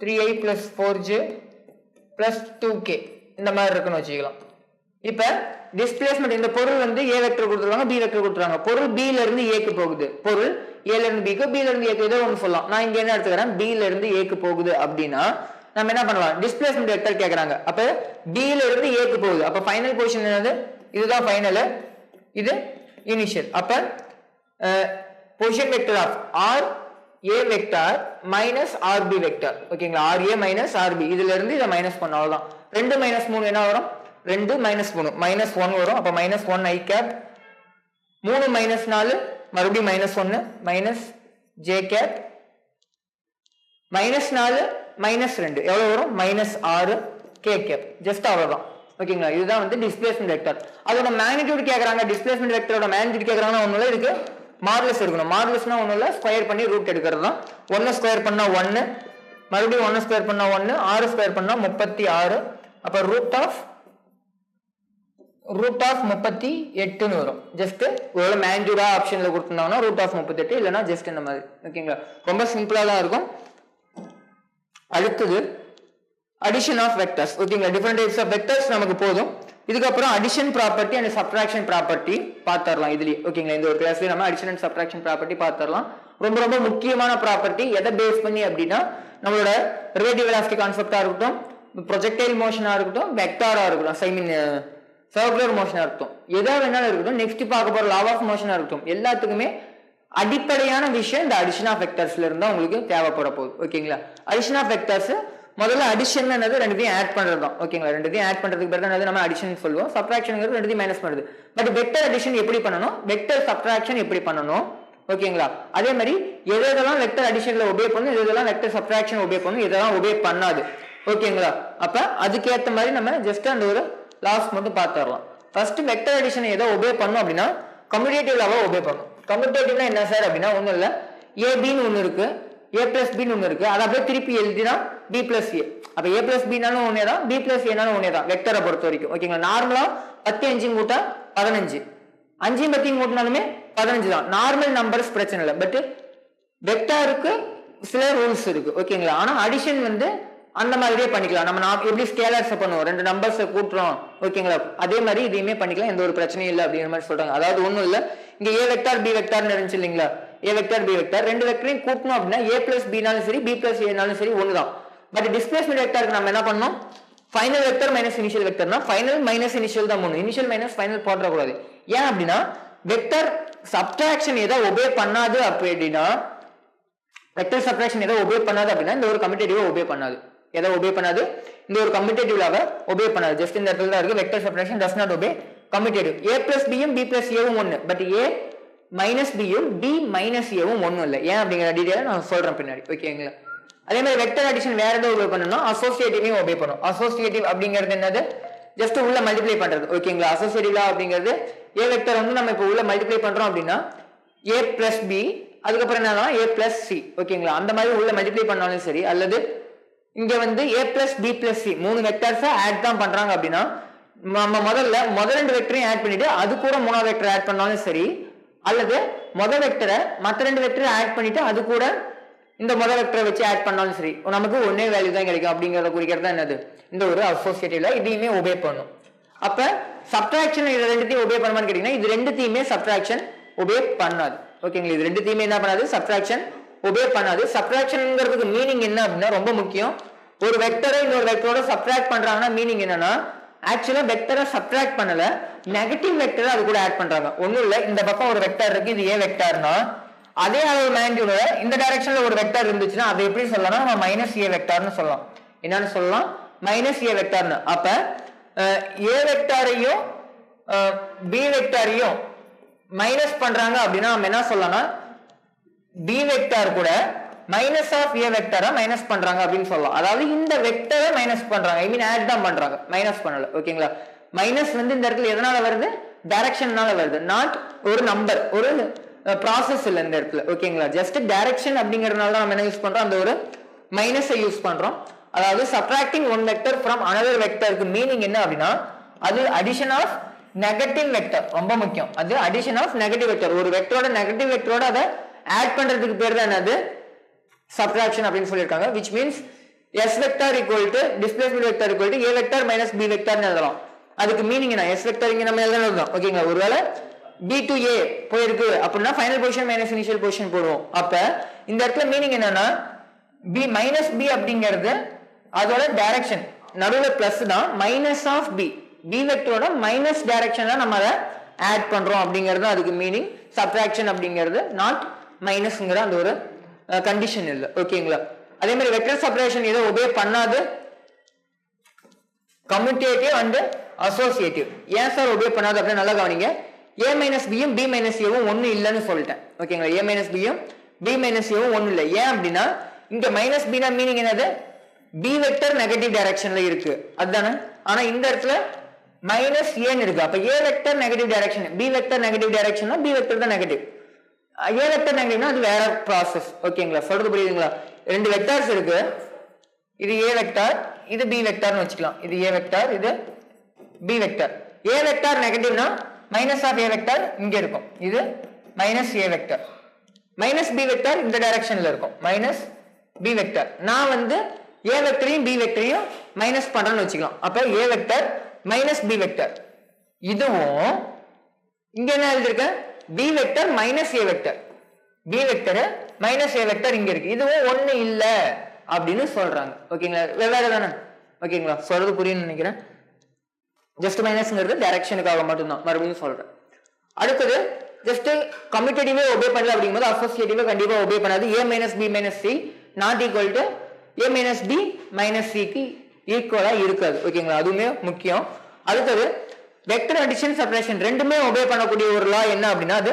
3i plus 4j plus 2k இந்த மாதிரி இருக்குன்னு வச்சுக்கலாம். இப்ப டிஸ்பிளேஸ்மெண்ட் இந்த பொருள் வந்து a வெக்டர் கொடுத்துருவாங்க, b வெக்டர் கொடுத்துருவாங்க. பொருள் b ல இருந்து a க்கு போகுது, பொருள் a ல இருந்து b க்கு, b ல இருந்து a க்கு, ஏதோ ஒன்று சொல்லலாம். நான் இங்க என்ன எடுத்துக்கிறேன், b ல இருந்து a க்கு போகுது அப்படின்னா நம்ம என்ன பண்ணலாம், டிஸ்பிளேஸ்மெண்ட் வெக்டர் கேக்குறாங்க. அப்ப b ல இருந்து a க்கு போகுது, அப்ப ஃபைனல் பொசிஷன் என்னது, இதுதான் ஃபைனல், இது இனிஷியல். அப்ப position vector of r a vector minus rb vector. ஓகேங்களா, ra மைனஸ் rb, இதுல இருந்து இதை மைனஸ் பண்ண அவ்வளவுதான். 2 மைனஸ் 3 என்ன வரும், 2 மைனஸ் 3 மைனஸ் 1 வரும். அப்ப மைனஸ் 1 i கேப், 3 மைனஸ் 4 மறுபடியும் minus 1 minus j cap, minus 4 minus 2 எவ்வளவு வரும், மைனஸ் 6 k கேப். ஜஸ்ட் அவ்வளவுதான். ஓகேங்களா, இதுதான் வந்து டிஸ்பிளேஸ்மெண்ட் வெக்டர். அதோட மேக்னிட்யூட் கேக்குறாங்க, டிஸ்பிளேஸ்மெண்ட் வெக்டரோட மேக்னிட்யூட் கேக்குறாங்கன்னா ஒண்ணுல இதுக்கு மாடுலஸ் இருக்கணும். மாடுலஸ்னா ஒண்ணும் இல்ல, ஸ்கொயர் பண்ணி ரூட் எடுக்கிறது தான். 1 ஸ்கொயர் பண்ணா 1, மறுபடியும் 1 ஸ்கொயர் பண்ணா 1, 6 ஸ்கொயர் பண்ணா 36. அப்ப ரூட் ஆஃப் 38 வரும். ஜஸ்ட் ஒரு மேக்னிட்யூடா ஆப்ஷன்ல கொடுத்திருந்தாங்கன்னா ரூட் ஆஃப் 38, இல்லனா ஜஸ்ட் இந்த மாதிரி. ஓகேங்களா, ரொம்ப சிம்பிளா தான் இருக்கும். அடுத்தது அடிஷன் ஆஃப் வெக்டர்ஸ். ஓகேங்களா, டிஃபரெண்ட் டைப்ஸ் ஆஃப் வெக்டர்ஸ் நமக்கு போதும். இதுக்கப்புறம் addition property and subtraction property பார்த்தரலாம் இதுலயே. ஓகேங்களா, இந்த ஒரு கிளாஸ்ல நம்ம அடிஷன் அண்ட் சப்ட்ராக்ஷன் ப்ராப்பர்ட்டி பார்த்தரலாம். ரொம்ப ரொம்ப முக்கியமான ப்ராப்பர்ட்டி. எதை பேஸ் பண்ணி அப்படின்னா நம்மளோட ரிலேட்டிவ் வெலாசிட்டி கான்செப்டா இருக்கட்டும், ப்ரொஜெக்டைல் மோஷனா இருக்கட்டும், வெக்டாரா இருக்கட்டும், ஐ மீன் சர்க்குலர் மோஷனா இருக்கட்டும், எதா வேணாலும் இருக்கட்டும், நெக்ஸ்ட் பார்க்க போற லா ஆஃப் மோஷனா இருக்கட்டும், எல்லாத்துக்குமே அடிப்படையான விஷயம் இந்த அடிஷன் ஆஃப் வெக்டர்ஸ்ல இருந்தா உங்களுக்கு தேவைப்பட போகுது. ஓகேங்களா, அடிஷன் ஆஃப் வெக்டர்ஸ் முதல்ல அடிஷன் என்னது ரெண்டுத்தையும் ஆட் பண்றது தான். ஓகேங்களா, ரெண்டுத்தையும் ஆட் பண்றதுக்கு பிறகு என்னது நம்ம அடிஷன் சொல்லுவோம். சப்ட்ராக்ஷன்ங்கிறது ரெண்டுத்தையும் மைனஸ் பண்ணுது. பட் வெக்டர் அடிஷன் எப்படி பண்ணணும், வெக்டர் சப்ட்ராக்ஷன் எப்படி பண்ணணும். ஓகேங்களா, அதே மாதிரி எதெல்லாம் வெக்டர் அடிஷன்ல ஒபே பண்ணும், எதெல்லாம் வெக்டர் சப்ட்ராக்ஷன் ஒபே பண்ணும், எதெல்லாம் ஒபே பண்ணாது. ஓகேங்களா, அப்ப அதுக்கேற்ற மாதிரி நம்ம ஜஸ்ட் அந்த ஒரு லாஸ் மட்டும் பார்த்துடலாம். ஃபர்ஸ்ட் வெக்டர் அடிஷன் ஏதோ ஒபே பண்ணும் அப்படின்னா கம்யூட்டேட்டிவ் லாவை ஒபே பண்ணும். கம்யூட்டேட்டிவ்னா என்ன சார் அப்படின்னா ஒன்றும் இல்லை, ஏபின்னு ஒன்று இருக்கு, a பிளஸ் பின்னு ஒன்று இருக்கு, அதை அப்படியே திருப்பி எழுதினா b பிளஸ் a. அப்ப a பிளஸ் பினாலும் ஒன்னே தான், b பிளஸ் ஏனாலும் ஒன்னே தான் வெக்டரை பொறுத்த வரைக்கும். ஓகேங்களா, நார்மலா 10 5 கூட்டா 15, 5 10 கூட்டினாலுமே 15 தான். நார்மல் நம்பர்ஸ் பிரச்சனை இல்லை. பட் வெக்டருக்கு சில ரூல்ஸ் இருக்கு. ஓகேங்களா, ஆனா அடிஷன் வந்து அந்த மாதிரியே பண்ணிக்கலாம். நம்ம எப்படி ஸ்கேலர்ஸ் பண்ணுவோம், ரெண்டு நம்பர்ஸ் கூட்டுறோம். ஓகேங்களா, அதே மாதிரி இதையுமே பண்ணிக்கலாம், எந்த ஒரு பிரச்சனையும் இல்லை அப்படிங்கிற மாதிரி சொல்றாங்க. அதாவது ஒண்ணும் இல்லை, இங்க a வெக்டார் b வெக்டார்னு இருந்துச்சு இல்லைங்களா, a வெக்டார் b வெக்டார் ரெண்டு வெக்டரையும் கூட்டணும் அப்படின்னா a பிளஸ் b-னாலும் சரி b பிளஸ் a-னாலும் சரி ஒண்ணுதான். பட் டிஸ்பிளேஸ்மெண்ட் வெக்டாருக்கு நம்ம என்ன பண்ணோம், ஃபைனல் வெக்டர் மைனஸ் இனிஷியல் வெக்டர்னா ஃபைனல் மைனஸ் இனிஷியல் தான் போடணும், இனிஷியல் மைனஸ் ஃபைனல் போடக்கூடாது. ஏன் அப்படின்னா வெக்டர் சப்ட்ராக்ஷன் ஏதோ ஒபே பண்ணாது அப்படின்னா, வெக்டர் சப்ட்ராக்ஷன் ஏதோ ஒபே பண்ணாது அப்படின்னா இந்த ஒரு கம்யூட்டேட்டிவ் ஒபே பண்ணாது. எதை ஒபே பண்ணாது, இந்த ஒரு கம்யூட்டேட்டிவ் லாவை ஒபே பண்ணாது. ஜஸ்ட் இந்த இடத்துல தான் இருக்கு, vector subtraction does not obey commutative. a plus b-யும் b பிளஸ் a-வும் ஒன்னு, பட் a மைனஸ் b-யும் b மைனஸ் a-வும் ஒன்னும் இல்லை. ஏன் அப்படிங்கிற டீடைலை நான் சொல்றேன் பின்னாடி. ஓகேங்களா, அதே மாதிரி வெக்டர் அடிஷன் வேற ஏதோ ஒபே பண்ணணும், அசோசியேட்டிவையும் ஒபே பண்ணும். அசோசியேட்டிவ் அப்படிங்கிறது என்னது, ஜஸ்ட் உள்ள மல்டிப்ளை பண்றது. ஓகேங்களா, அசோசியேட்டிவ் லா அப்படிங்கிறது a வெக்டர் வந்து நம்ம இப்போ உள்ள மல்டிப்ளை பண்றோம் அப்படின்னா a பிளஸ் b, அதுக்கப்புறம் என்னன்னா a பிளஸ் c. ஓகேங்களா, அந்த மாதிரி உள்ள மல்டிப்ளை பண்ணாலும் சரி, அல்லது இங்க வந்து a plus b plus c மூணு வெக்டர்ஸ் ஆட் தான் பண்றாங்க அப்படின்னா நம்ம முதல் ரெண்டு வெக்டரையும் ஆட் பண்ணிட்டு அது கூட மூணாவது வெக்டர் ஆட் பண்ணாலும் சரி, அல்லது முதல் வெக்டரை மற்ற ரெண்டு வெக்டரை ஆட் பண்ணிட்டு அது கூட இந்த முதல் வெக்டரை வச்சு ஆட் பண்ணாலும் சரி, நமக்கு ஒன்னே வேல்யூ தான் கிடைக்கும். அப்படிங்கறத குறிக்கிறது தான் என்னது, இந்த ஒரு அசோசியேட்டிவ்ல இதையுமே ஒபே பண்ணும். அப்ப சப்ட்ராக்ஷன் இது ரெண்டுத்தையும் ஒபே பண்ணுமான்னு கேட்டீங்கன்னா இது ரெண்டுத்தையுமே சப்ட்ராக்ஷன் ஒபே பண்ணாது. ஓகேங்களா, இது ரெண்டுத்தையுமே என்ன பண்ணாது, சப்ட்ராக்ஷன் ஒபே பண்ணாது. சப்ட்ராக்ஷன்ங்கிறதுக்கு மீனிங் என்ன அப்படின்னா ரொம்ப முக்கியம். ஒரு வெக்டரை இன்னொரு வெக்டரோட சப்ட்ராக்ட் பண்றாங்கன்னா மீனிங் என்னன்னா ஆக்சுவலா வெக்டரை சப்ட்ராக்ட் பண்ணல, நெகட்டிவ் வெக்டரை அது கூட ஆட் பண்றாங்க. ஒண்ணும் இல்ல, இந்த பக்கம் ஒரு வெக்டர் இருக்கு, இது ஏ வெக்டர்னா அதே அளவு மேக்னிடியூட இந்த டைரக்ஷன்ல ஒரு வெக்டர் இருந்துச்சுன்னா அதை எப்படி சொல்லலாம், நம்ம மைனஸ் ஏ வெக்டர்னு சொல்லலாம். என்னன்னு சொல்லலாம், மைனஸ் ஏ வெக்டர்னு. அப்ப ஏ வெக்டரையும் பி வெக்டரையும் மைனஸ் பண்றாங்க அப்படின்னா நம்ம என்ன சொல்லலாம், பி வெக்டர் கூட மைனஸ் ஆஃப் ஏ வெக்டரை மைனஸ் பண்றாங்க அப்படின்னு சொல்லலாம். அதாவது இந்த வெக்டரை மைனஸ் பண்றாங்க, ஐ மீன் ஆட் தான் பண்றாங்க, மைனஸ் பண்ணல. ஓகேங்களா, மைனஸ் வந்து இந்த இடத்துல எதனால வருது, டைரக்ஷன்னால வருது, நாட் ஒரு நம்பர், ஒரு ப்ராசஸ் இல்லை இந்த இடத்துல. ஓகேங்களா, ஜஸ்ட் டைரக்ஷன் அப்படிங்கறதுனால தான் நம்ம என்ன யூஸ் பண்றோம், அந்த ஒரு மைனஸை யூஸ் பண்றோம். அதாவது subtracting one vector from another வெக்டருக்கு மீனிங் என்ன அப்படின்னா அது அடிஷன் ஆஃப் நெகட்டிவ் வெக்டர். ரொம்ப முக்கியம், அது அடிஷன் ஆஃப் நெகட்டிவ் வெக்டர். ஒரு வெக்டரோட நெகட்டிவ் வெக்டரோட அதை ஆட் பண்றதுக்கு பேர் தான் என்னது, சப்ட்ராக்ஷன் அப்படின்னு சொல்லியிருக்காங்க. which means s vector equal to displacement vector equal to a vector minus b vector னு எழுதலாம். அதுக்கு மீனிங் என்ன, s vector இங்க நம்ம எழுதலாம். ஓகேங்களா, ஒருவேளை b to a போயிருக்கு அப்படின்னா final position minus initial position போடுவோம். அப்ப இந்த இடத்துல மீனிங் என்னன்னா b மைனஸ் b அப்படிங்கிறது அதோட டைரக்ஷன், நடுவுல பிளஸ் தான், மைனஸ் ஆஃப் b, b வெக்டரோட மைனஸ் டைரக்ஷன்ல நம்ம அதை ஆட் பண்றோம் அப்படிங்கிறது அதுக்கு மீனிங். சப்ட்ராக்ஷன் அப்படிங்கிறது நாட் மைனஸ்ங்கிற அந்த ஒரு கண்டிஷன் இல்ல. ஓகேங்களா, அதே மாதிரி வெக்டர் செப்பரேஷன் ஏதோ ஒபே பண்ணாது, கம்யூட்டேட்டிவ் அண்ட் அசோசியேட்டிவ். ஏன் சார் ஒபே பண்ணாது அப்படின்னு நல்லா கவனிங்க. a மைனஸ் பியும் b மைனஸ் ஏவும் ஒன்னு இல்லைன்னு சொல்லிட்டேன். ஓகேங்களா, a மைனஸ் பியும் b மைனஸ் ஏவும் ஒன்னு இல்லை. ஏன் அப்படின்னா இங்க மைனஸ் b னா மீனிங் என்னது, b வெக்டர் நெகட்டிவ் டைரக்ஷன்ல இருக்கு அதுதானே. ஆனா இந்த இடத்துல மைனஸ் ஏன்னு இருக்கு. அப்ப a vector negative direction, b vector negative டைரக்ஷன்னா b வெக்டர் தான் நெகட்டிவ், ஏ வெக்டர் நெகட்டிவ்னா அது வேற ப்ராசஸ். ஓகேங்களா, சொல்றது புரியுதுங்களா. ரெண்டு வெக்டர்ஸ் இருக்கு, இது ஏ வெக்டர், இது பி வெக்டர்னு வச்சுக்கலாம். இது ஏ வெக்டர், இது பி வெக்டர். ஏ வெக்டர் நெகட்டிவ்னா மைனஸ் ஆஃப் ஏ வெக்டர் இங்க இருக்கும், இது minus A vector. Minus B vector இந்த டைரக்ஷன்ல இருக்கும், மைனஸ் பி வெக்டர். நான் வந்து ஏ வெக்டரையும் பி வெக்டரையும் மைனஸ் பண்றேன்னு வச்சுக்கலாம். அப்ப A vector minus B vector. இதுவும் இங்க என்ன எழுதிருக்கேன், b vector minus a vector, b vector minus a vector இங்க இருக்கு. இதுவும் ஒண்ணு இல்ல அப்படின்னு சொல்றாங்க. ஓகேங்களா, வெவ்வேறு தானே. ஓகேங்களா, சொல்றது புரியும்னு நினைக்கிறேன். ஜஸ்ட் மைனஸ்ங்கிறது டைரக்ஷனுக்காக மட்டும்தான், மறுபடியும் சொல்றேன். அடுத்தது ஜஸ்ட் கம்யூட்டேட்டிவே ஒபே பண்ணல அப்படிங்கும்போது அசோசியேட்டிவே கண்டிப்பா ஒபே பண்ணாது. a minus b minus c not equal to a minus b minus c க்கு ஈக்குவலா இருக்காது. ஓகேங்களா, அதுவுமே முக்கியம். அடுத்தது வெக்டர் அடிஷன் செப்பரேஷன் ரெண்டுமே ஒபே பண்ணக்கூடிய ஒரு லா என்ன அப்படின்னா அது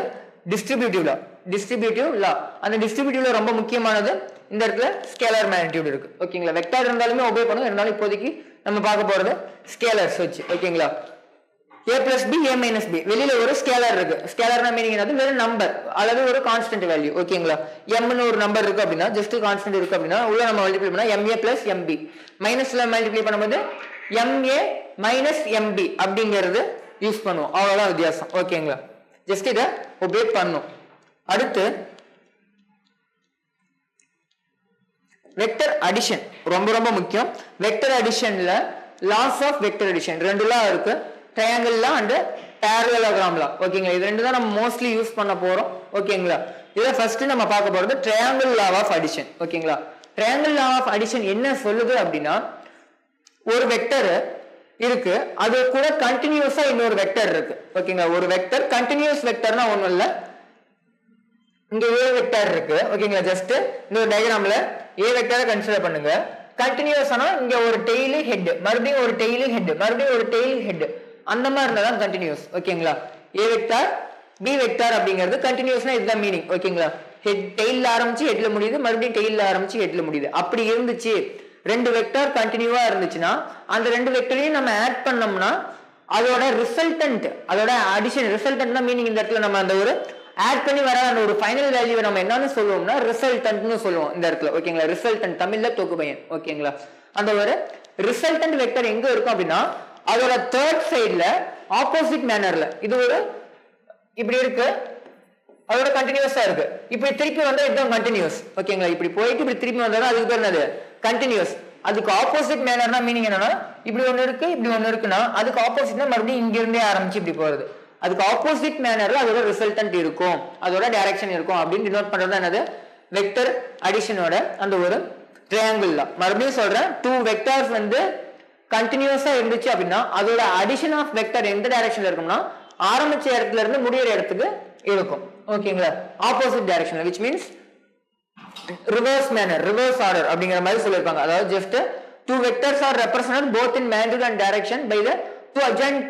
டிஸ்ட்ரிபியூட்டிவ் லா. டிஸ்ட்ரிபியூட்டிவ் லா, அந்த டிஸ்ட்ரிபியூட்டிவ்ல ரொம்ப முக்கியமானது இந்த இடத்துல ஸ்கேலர் மேக்னிட்யூட் இருக்கு. ஓகேங்களா, வெக்டர் இருந்தாலுமே ஒபே பண்ணும், இருந்தாலும் இப்போதைக்கு நம்ம பார்க்க போறது ஸ்கேலர்ஸ் வச்சு. ஓகேங்களா, a plus b a minus b வெளியில ஒரு ஸ்கேலர் இருக்கு. ஸ்கேலர்னா மீனிங் என்னது, வெறும் நம்பர் அல்லது ஒரு கான்ஸ்டன்ட் வேல்யூ. ஓகேங்களா, m னு ஒரு நம்பர் இருக்கு அப்படின்னா ஜஸ்ட் கான்ஸ்டன்ட் இருக்கு அப்படின்னா உள்ள நம்ம மல்டிப்ளை பண்ணா ma plus mb, மைனஸ்ல மல்டிப்ளை பண்ணும்போது ma மைனஸ் mb அப்படிங்கிறது யூஸ் பண்ணுவோம், அவ்வளவுதான் வித்தியாசம். ஓகேங்களா, ஜஸ்ட் இத ஒபே பண்ணும். அடுத்து வெக்டர் அடிஷன் ரொம்ப ரொம்ப முக்கியம். வெக்டர் அடிஷன்ல லாஸ் ஆஃப் வெக்டர் அடிஷன் ரெண்டு லா இருக்கு, triangle law and parallelogram law. ஓகேங்களா, இது ரெண்டு தான் நம்ம மோஸ்ட்லி யூஸ் பண்ண போறோம். ஓகேங்களா, இத ஃபர்ஸ்ட் நம்ம பார்க்க போறது ட்ரையாங்கிள் லா ஆஃப் அடிஷன். ஓகேங்களா, ட்ரையாங்கிள் லா ஆஃப் அடிஷன் என்ன சொல்லுது அப்படின்னா ஒரு வெக்டர் இருக்கு, அது கூட கண்டினியூஸா இன்னொரு வெக்டர் இருக்கு. ஓகேங்களா, ஒரு வெக்டர் கண்டினியூஸ் வெக்டர்னா ஒண்ணும் இல்ல, இங்க a வெக்டர் இருக்கு. ஓகேங்களா, ஜஸ்ட் இந்த ஒரு டயகிராம்ல a வெக்டரை கன்சிடர் பண்ணுங்க. கண்டினியூஸானா இங்க ஒரு டெய்ல் ஹெட், மறுபடியும் ஒரு டெய்ல் ஹெட், மறுபடியும் ஒரு டெய்ல் ஹெட், அந்த மாதிரி இருந்தா தான் கண்டினியூஸ். ஓகேங்களா, a வெக்டர் b வெக்டர் அப்படிங்கிறது கண்டினியூஸ்னா இதுதான் மீனிங். ஓகேங்களா, ஹெட் டெய்ல்ல ஆரம்பிச்சு ஹெட்ல முடியுது, மறுபடியும் டெய்ல்ல ஆரம்பிச்சு ஹெட்ல முடியுது. அப்படி இருந்துச்சு ரெண்டு வெக்டர் கண்டினியூவா இருந்துச்சுன்னா அந்த ரெண்டு வெக்டரையும் நம்ம ஆட் பண்ணோம்னா அதோட ரிசல்டன்ட், அதோட அடிஷன் ரிசல்டன்ட்னா மீனிங் இந்த இடத்துல நம்ம அந்த ஒரு ஆட் பண்ணி வர அந்த ஒரு ஃபைனல் வேல்யூவை நம்ம என்னன்னு சொல்லுவோம்னா ரிசல்டன்ட்னு சொல்லுவோம் இந்த இடத்துல. ஓகேங்களா, ரிசல்டன்ட் தமிழ்ல தொக்கு பையன். ஓகேங்களா, அந்த ஒரு ரிசல்டன்ட் வெக்டர் எங்க இருக்கும் அப்படின்னா அதோட தேர்ட் சைடுல ஆப்போசிட் மேனர்ல இது ஒரு இப்படி இருக்கு, அதோட கண்டினியூஸா இருக்கு. இப்படி திருப்பி வந்தா இதுதான் கண்டினியூஸ். ஓகேங்களா, இப்படி போயிட்டு இப்படி திருப்பி வந்தா அதுக்கு பேர் என்னது கண்டினியூஸ். அதுக்கு ஆப்போசிட் மேனர்னா மீனிங் என்னன்னா இப்படி ஒண்ணு இருக்கு இப்படி ஒண்ணு இருக்குன்னா அதுக்கு ஆப்போசிட்னா மறுபடியும் இங்க இருந்தே ஆரம்பிச்சு இப்படி போறது. அதுக்கு ஆப்போசிட் மேனர்ல அதோட ரிசல்டன்ட் இருக்கும், அதோட டைரக்ஷன் இருக்கும் அப்படின்னு டினோட் பண்றது என்னது வெக்டர் அடிஷனோட அந்த ஒரு ட்ரையாங்கிள் தான். மறுபடியும் சொல்றேன், டூ வெக்டர்ஸ் வந்து கண்டினியூஸா இருந்துச்சு அப்படின்னா அதோட அடிஷன் ஆஃப் வெக்டர் எந்த டைரக்ஷன்ல இருக்கும்னா ஆரம்பிச்ச இடத்துல இருந்து முடியிற இடத்துக்கு இருக்கும். ஓகேங்களா, ஆப்போசிட் டைரக்ஷன்ல, which means reverse manner, reverse order அப்படிங்கிற மாதிரி சொல்லிருப்பாங்க. அதாவது just two vectors are represented both in magnitude and direction by the two adjacent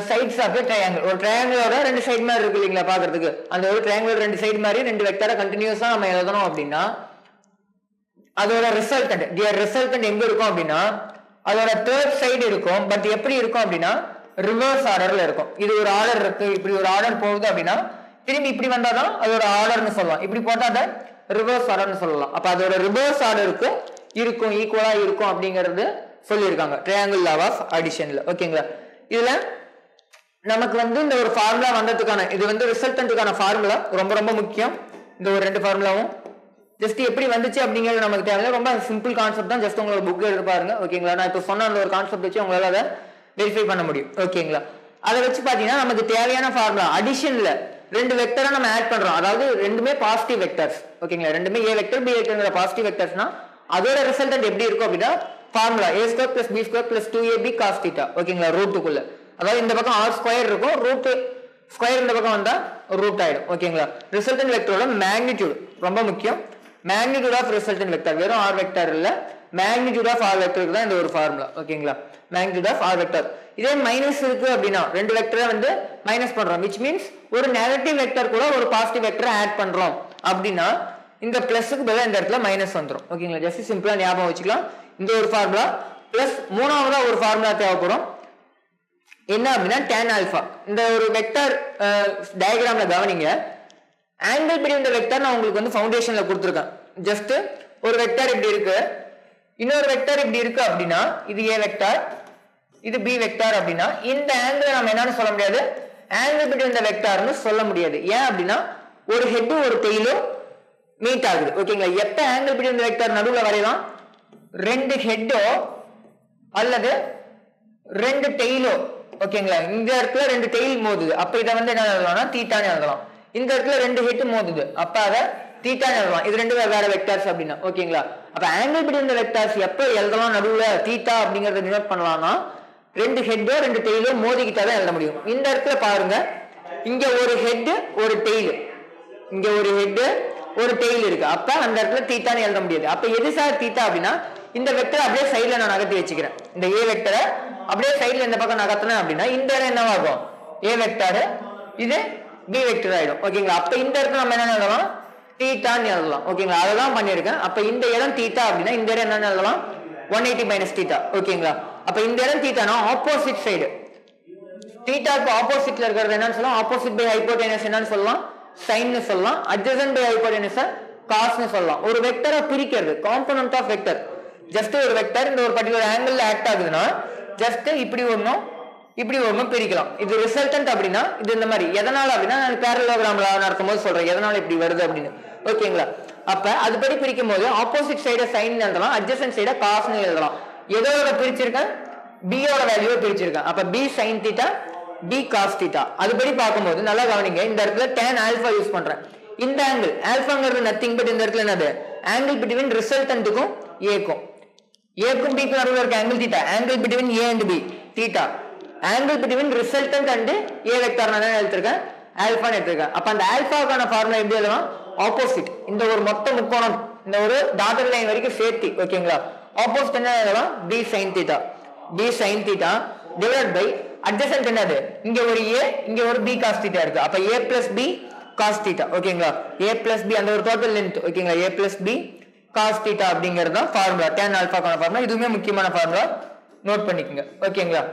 sides of a triangle. ஒரு ட்ரையாங்கிளோட ரெண்டு சைடு மாதிரி இருக்கு இல்லைங்களா பாக்குறதுக்கு, அந்த ஒரு ட்ரையாங்கிளோட ரெண்டு சைடு மாதிரி ரெண்டு வெக்டரை கண்டினியூஸா நம்ம எழுதணும் அப்படின்னா அதோட ரிசல்டன்ட் ரிசல்டன்ட் எங்க இருக்கும் அப்படின்னா அதோட தேர்ட் சைடு இருக்கும். பட் எப்படி இருக்கும் அப்படின்னா ரிவர்ஸ் ஆர்டர்ல இருக்கும். இது ஒரு ஆர்டர் இருக்கு, இப்படி ஒரு ஆர்டர் போகுது அப்படின்னா திரும்பி இப்படி வந்தாதான் அதோட ஆர்டர்னு சொல்லலாம், இப்படி போட்டா அதை ரிவர்ஸ் ஆர்டர்னு சொல்லலாம். அப்ப அதோட ரிவர்ஸ் ஆர்டருக்கு இருக்கும், ஈக்குவலா இருக்கும் அப்படிங்கிறது சொல்லியிருக்காங்க ட்ரையாங்கிள் லா ஆஃப் அடிஷன்ல. ஓகேங்களா, இதுல நமக்கு வந்து இந்த ஒரு ஃபார்முலா வந்ததுக்கான இது வந்து ரிசல்டன்ட்டுக்கான ஃபார்முலா ரொம்ப ரொம்ப முக்கியம். இந்த ஒரு ரெண்டு ஃபார்முலாவும் ஜஸ்ட் எப்படி வந்துச்சு அப்படிங்கிறது நமக்கு தேவையில்லை, ரொம்ப சிம்பிள் கான்செப்ட் தான். ஜஸ்ட் உங்களோட புக் எடுத்து பாருங்க. ஓகேங்களா, நான் இப்போ சொன்ன அந்த ஒரு கான்செப்ட் வச்சு உங்களால அதை வெரிஃபை பண்ண முடியும். ஓகேங்களா, அதை வச்சு பாத்தீங்கன்னா நமக்கு தேவையான ஃபார்முலா அடிஷன்ல ரெண்டு வெக்டரை நம்ம ஆட் பண்றோம், அதாவது ரெண்டுமே பாசிட்டிவ் வெக்டர்ஸ். ஓகேங்களா, ரெண்டுமே ஏ வெக்டர் பி வெக்டர்ங்கிற பாசிட்டிவ் வெக்டர்ஸ்னா அதோட ரிசல்டன்ட் எப்படி இருக்கும் அப்படின்னா formula a square plus b square plus 2ab cos θ. ஓகேங்களா, ரூட்டுக்குள்ள, அதாவது இந்த பக்கம் r ஸ்கொயர் இருக்கும், ரூட் ஸ்கொயர் இந்த பக்கம் வந்தா ரூட் ஆயிடும். ஓகேங்களா, ரிசல்டன்ட் வெக்டரோட மேக்னிடியூட் ரொம்ப முக்கியம். மேக்னிடியூட் ஆஃப் ரிசல்டன்ட் வெக்டர், வெறும் r வெக்டர் இல்ல, மேக்னிடியூட் ஆஃப் r வெக்டருக்கு தான் இந்த ஒரு ஃபார்முலா. ஓகேங்களா, மேக்னிடியூட் ஆஃப் r வெக்டர். இதே மைனஸ் இருக்கு அப்படின்னா ரெண்டு வெக்டரை வந்து மைனஸ் பண்றோம், which means ஒரு நெகட்டிவ் வெக்டர் கூட ஒரு பாசிட்டிவ் வெக்டரை ஆட் பண்றோம் அப்படின்னா இந்த பிளஸ்க்கு பதிலா இந்த இடத்துல மைனஸ் வந்துரும். ஓகேங்களா, ஜஸ்ட் சிம்பிளா ஞாபகம் வச்சுக்கலாம் இந்த ஒரு ஃபார்முலா. பிளஸ் மூணாவதா ஒரு ஃபார்முலா தேவைப்படும், என்ன அப்படின்னா tan ஆல்பா. இந்த ஒரு வெக்டர் டயக்ராம்ல கவனிங்க, ஆங்கிள் பிட்வீன் தி வெக்டர் நான் உங்களுக்கு வந்து ஃபவுண்டேஷன்ல கொடுத்துருக்கேன். ஜஸ்ட் ஒரு வெக்டர் இப்படி இருக்கு, இன்னொரு வெக்டர் இப்படி இருக்கு அப்படின்னா இது a வெக்டர் இது b வெக்டர் அப்படின்னா இந்த ஆங்கிள் நம்ம என்னன்னு சொல்ல முடியாது, ஆங்கிள் பிட்வீன் தி வெக்டர்னு சொல்ல முடியாது. ஏன் அப்படின்னா ஒரு ஹெட் ஒரு டெயிலும் மீட் ஆகுது. ஓகேங்களா, எப்ப ஆங்கிள் பிட்வீன் தி வெக்டர் நடுவுல வரையலாம், ரெண்டு ஹெட்டோ அல்லது ரெண்டு டெயிலோ. ஓகேங்களா, இந்த இடத்துல ரெண்டு டெயில் மோதுது, அப்ப இதை வந்து என்ன எழுதலாம்னா தீட்டான்னு எழுதலாம். இந்த இடத்துல ரெண்டு ஹெட் மோதுது, அப்ப அதை தீட்டான்னு எழுதலாம். இது ரெண்டு வேற வெக்டர்ஸ் அப்படின்னா. ஓகேங்களா, அப்ப ஆங்கிள் பிட்வீன் தி வெக்டர்ஸ் எப்ப எழுதலாம் நடுவுல தீட்டா அப்படிங்கறத டினோட் பண்ணலாம்னா ரெண்டு ஹெட்டோ ரெண்டு டெயிலோ மோதிக்கிட்டாதான் எழுத முடியும். இந்த இடத்துல பாருங்க, இங்க ஒரு ஹெட் ஒரு டெயில், இங்க ஒரு ஹெட் ஒரு டெயில் இருக்கு, அப்ப அந்த இடத்துல தீட்டான்னு எழுத முடியாது. அப்ப எது சார் தீட்டா அப்படின்னா இந்த வெக்டர் அப்படியே சைடுல நான் நகர்த்தி வச்சுக்கிறேன், இந்த ஏ வெக்டரை அப்படியே சைடுல இந்த பக்கம் நகர்த்தினேன் அப்படின்னா இந்த இடம் என்னவாகும், ஏ வெக்டர், இது பி வெக்டர் ஆயிடும். ஓகேங்களா, அப்ப இந்த இடத்துல நம்ம என்ன எழுதலாம், தீட்டான்னு எழுதலாம். ஓகேங்களா, அதெல்லாம் பண்ணிருக்கேன். அப்ப இந்த இடம் தீட்டா அப்படின்னா இந்த இடம் என்னன்னு எழுதலாம் 180 மைனஸ் தீட்டா. ஓகேங்களா, அப்ப இந்த இடம் தீட்டானா ஆப்போசிட் சைடு, தீட்டாக்கு ஆப்போசிட்ல இருக்கிறது என்னன்னு சொல்லலாம், ஆப்போசிட் பை ஹைபோடெனஸ் என்னன்னு சொல்லலாம், சைன்னு சொல்லலாம், அட்ஜசன்ட் பை ஹைபோடெனஸ் காஸ்னு சொல்லலாம். ஒரு வெக்டரை பிரிக்கிறது, காம்போனன்ட் ஆஃப் வெக்டர். ஜஸ்ட் ஒரு வெக்டர் இந்த ஒரு பர்டிகுலர் ஆங்கிள் ஆக்ட் ஆகுதுன்னா ஜஸ்ட் இப்படி ஒண்ணும் பிரிக்கலாம். இது ரிசல்டன்ட் அப்படின்னா இது இந்த மாதிரி. எதனால அப்படின்னா நான் பேரலோகிராம்ல நடத்தும் போது சொல்றேன் எதனால இப்படி வருது அப்படின்னு. ஓகேங்களா, அப்ப அதுபடி பிரிக்கும் போது ஆப்போசிட் சைட சைன் எழுதலாம், அட்ஜசன்ட் சைட காஸ்னு எழுதலாம். எதோட பிரிச்சிருக்கேன், பியோட வேல்யூவை பிரிச்சிருக்கேன். அப்ப B sine theta B cos theta. அதுபடி பார்க்கும்போது நல்லா கவனிங்க, இந்த இடத்துல tan ஆல்பா யூஸ் பண்றேன். இந்த ஆங்கிள் ஆல்பாங்கிறது நத்திங் பட் இந்த இடத்துல என்னது, ஆங்கிள் பிட்வீன் ரிசல்டன்ட்டுக்கும் ஏக்கும், ஏக்கும் பிக்கு நடுவில் இருக்க angle theta, angle between A and B theta, angle between resultant and A vector நான் எடுத்திருக்கேன் ஆல்பான்னு எடுத்திருக்கேன். அப்ப அந்த ஆல்பாக்கான ஃபார்முலா எப்படி எழுதலாம், ஆப்போசிட், இந்த ஒரு மொத்த முக்கோணம் இந்த ஒரு டாட்டட் லைன் வரைக்கும் சேர்த்து. ஓகேங்களா, ஆப்போசிட் என்ன எழுதலாம், B sine theta B sine theta divide by adjacent என்னது, இங்க ஒரு ஏ இங்க ஒரு பி காஸ் தீட்டா இருக்கு, அப்ப ஏ பிளஸ் பி காஸ் தீட்டா. ஓகேங்களா, ஏ பிளஸ் பி அந்த ஒரு டோட்டல் லென்த். ஓகேங்களா, ஏ பிளஸ் பி காஸ் தீட்டா அப்படிங்கிறது தான் ஃபார்முலா, tan ஆல்பாக்கான ஃபார்முலா. இதுவுமே முக்கியமான ஃபார்முலா, நோட் பண்ணிக்கோங்க. ஓகேங்களா,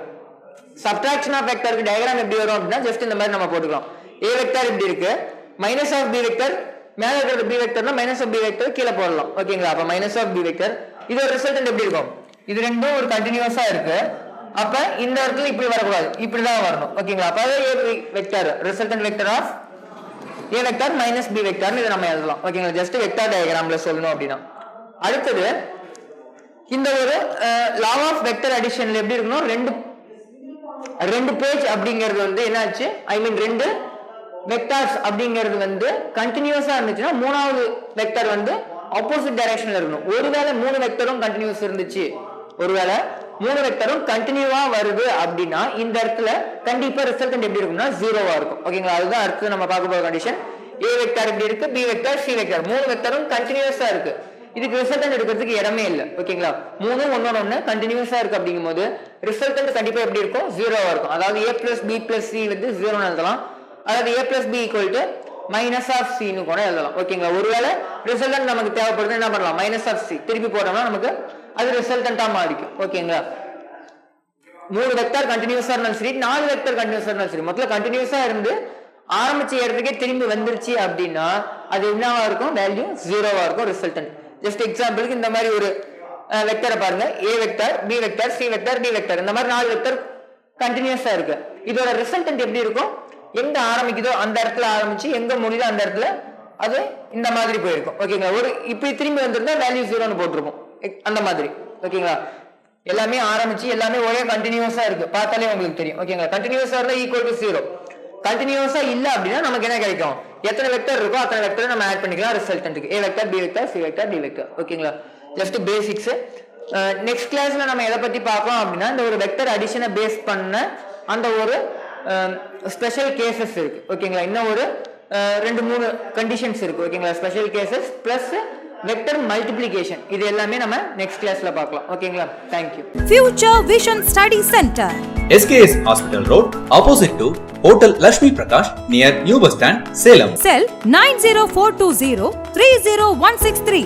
சப்ட்ராக்ஷன் ஆஃப் வெக்டருக்கு டயகிராம் எப்படி வரும் அப்படின்னா ஜஸ்ட் இந்த மாதிரி நம்ம போட்டுக்கலாம். ஏ வெக்டர் இப்படி இருக்கு, மைனஸ் ஆஃப் பி வெக்டர் மேல இருக்கிற பி வெக்டர்னா மைனஸ் ஆஃப் பி வெக்டர் கீழே போடலாம். ஓகேங்களா, அப்ப மைனஸ் ஆஃப் பி வெக்டர், இது ஒரு ரிசல்டன்ட் எப்படி இருக்கும், இது ரெண்டும் ஒரு கண்டினியூஸா இருக்கு, அப்ப இந்த இடத்துல இப்படி வரக்கூடாது, இப்படிதான் வரணும். ஓகேங்களா, அப்ப A vector resultant vector of A vector minus B வெக்டர்னு இதை நம்ம எழுதலாம். ஓகேங்களா, ஜஸ்ட் வெக்டர் டயகிராம்ல சொல்லணும் அப்படின்னா. அடுத்தது இந்த ஒரு லா ஆஃப் வெக்டர் அடிஷன்ல எப்படி இருக்கணும், ரெண்டு பேஜ் அப்படிங்கிறது வந்து என்னாச்சு, ஐ மீன் ரெண்டு வெக்டார்ஸ் அப்படிங்கிறது வந்து கண்டினியூஸா இருந்துச்சுன்னா மூணாவது வெக்டர் வந்து ஆப்போசிட் டைரக்ஷன்ல இருக்கணும். ஒருவேளை மூணு வெக்டரும் கண்டினியூஸ் இருந்துச்சு, ஒருவேளை மூணு வெக்டரும் கண்டினியூவா வருது அப்படின்னா இந்த இடத்துல கண்டிப்பா ரிசல்டன்ட் எப்படி இருக்கும்னா ஜீரோவா இருக்கும். ஓகேங்களா, அதுதான் அடுத்து நம்ம பார்க்க போற கண்டிஷன். ஏ வெக்டர் எப்படி இருக்கு, பி வெக்டர், சி வெக்டர், மூணு வெக்டரும் கண்டினியூஸா இருக்கு. இதுக்கு ரிசல்டன்ட் எடுக்கிறதுக்கு இடமே இல்லை. ஓகேங்களா, மூணு ஒன்னொன்னு கண்டினியூஸா இருக்கு அப்படிங்கும் போது ரிசல்டன்ட் கண்டிப்பா எப்படி இருக்கும், ஜீரோவா இருக்கும். அதாவது A plus B plus C வந்து ஜீரோன்னு எழுதலாம், அதாவது A plus B equal to minus of சின்னு கூட எழுதலாம். ஓகேங்களா, ஒருவேளை ரிசல்டன்ட் நமக்கு தேவைப்படுது என்ன பண்ணலாம், மைனஸ் ஆஃப் சி திருப்பி போட்டோம்னா நமக்கு அது ரிசல்டன்டா மாறிக்கும். ஓகேங்களா, மூணு வெக்டர் கண்டினியூஸா இருந்தாலும் சரி, நாலு வெக்டர் கண்டினியூஸா இருந்தாலும் சரி, மொத்தம் கண்டினியூஸா இருந்து ஆரம்பிச்ச இடத்துக்கே திரும்பி வந்துருச்சு அப்படின்னா அது என்னவா இருக்கும், வேல்யூ ஜீரோவா இருக்கும் ரிசல்டன்ட். ஜஸ்ட் எக்ஸாம்பிளுக்கு இந்த மாதிரி ஒரு வெக்டரை பாருங்க, A vector, B vector, C vector, D vector, இந்த மாதிரி நாலு வெக்டர் கண்டினியூஸா இருக்கு. இதோட ரிசல்டன்ட் எப்படி இருக்கும், எங்க ஆரம்பிக்குதோ அந்த இடத்துல ஆரம்பிச்சு எங்க முடியுதோ அந்த இடத்துல அது இந்த மாதிரி போயிருக்கும். ஓகேங்களா, ஒரு இப்படி திரும்பி வந்திருந்தா வேல்யூ ஜீரோன்னு போட்டிருக்கும் அந்த மாதிரி. ஓகேங்களா, எல்லாமே ஆரம்பிச்சு எல்லாமே ஒரே கண்டினியூஸா இருக்கு, பார்த்தாலே உங்களுக்கு தெரியும். ஓகேங்களா, கண்டினியூஸா இருந்தா ஈக்குவல் டு ஜீரோ, கண்டினியூஸா இல்ல அப்படின்னா நமக்கு என்ன கிடைக்கும், எத்தனை வெக்டர் இருக்கோ அத்தனை வெக்டர் நம்ம ஆட் பண்ணிக்கலாம் ரிசல்டன்ட்க்கு. A vector, B vector, C vector, D vector. ஓகேங்களா, ஜஸ்ட் பேசிக்ஸ். நெக்ஸ்ட் கிளாஸ்ல நம்ம எதை பத்தி பார்க்கலாம் அப்படின்னா இந்த ஒரு வெக்டர் அடிஷனை பேஸ் பண்ண அந்த ஒரு ஸ்பெஷல் கேசஸ் இருக்கு. ஓகேங்களா, இன்னும் ஒரு 2-3 கண்டிஷன்ஸ் இருக்கு. ஓகேங்களா, special cases plus vector multiplication, இது எல்லாமே நம்ம நெக்ஸ்ட் கிளாஸ்ல பார்க்கலாம். ஓகேங்களா, thank you. Future Vision Study Center, SKS Hospital Road, opposite to Hotel Lakshmi Prakash, near New Bus Stand, Salem. Cell 90420 30163.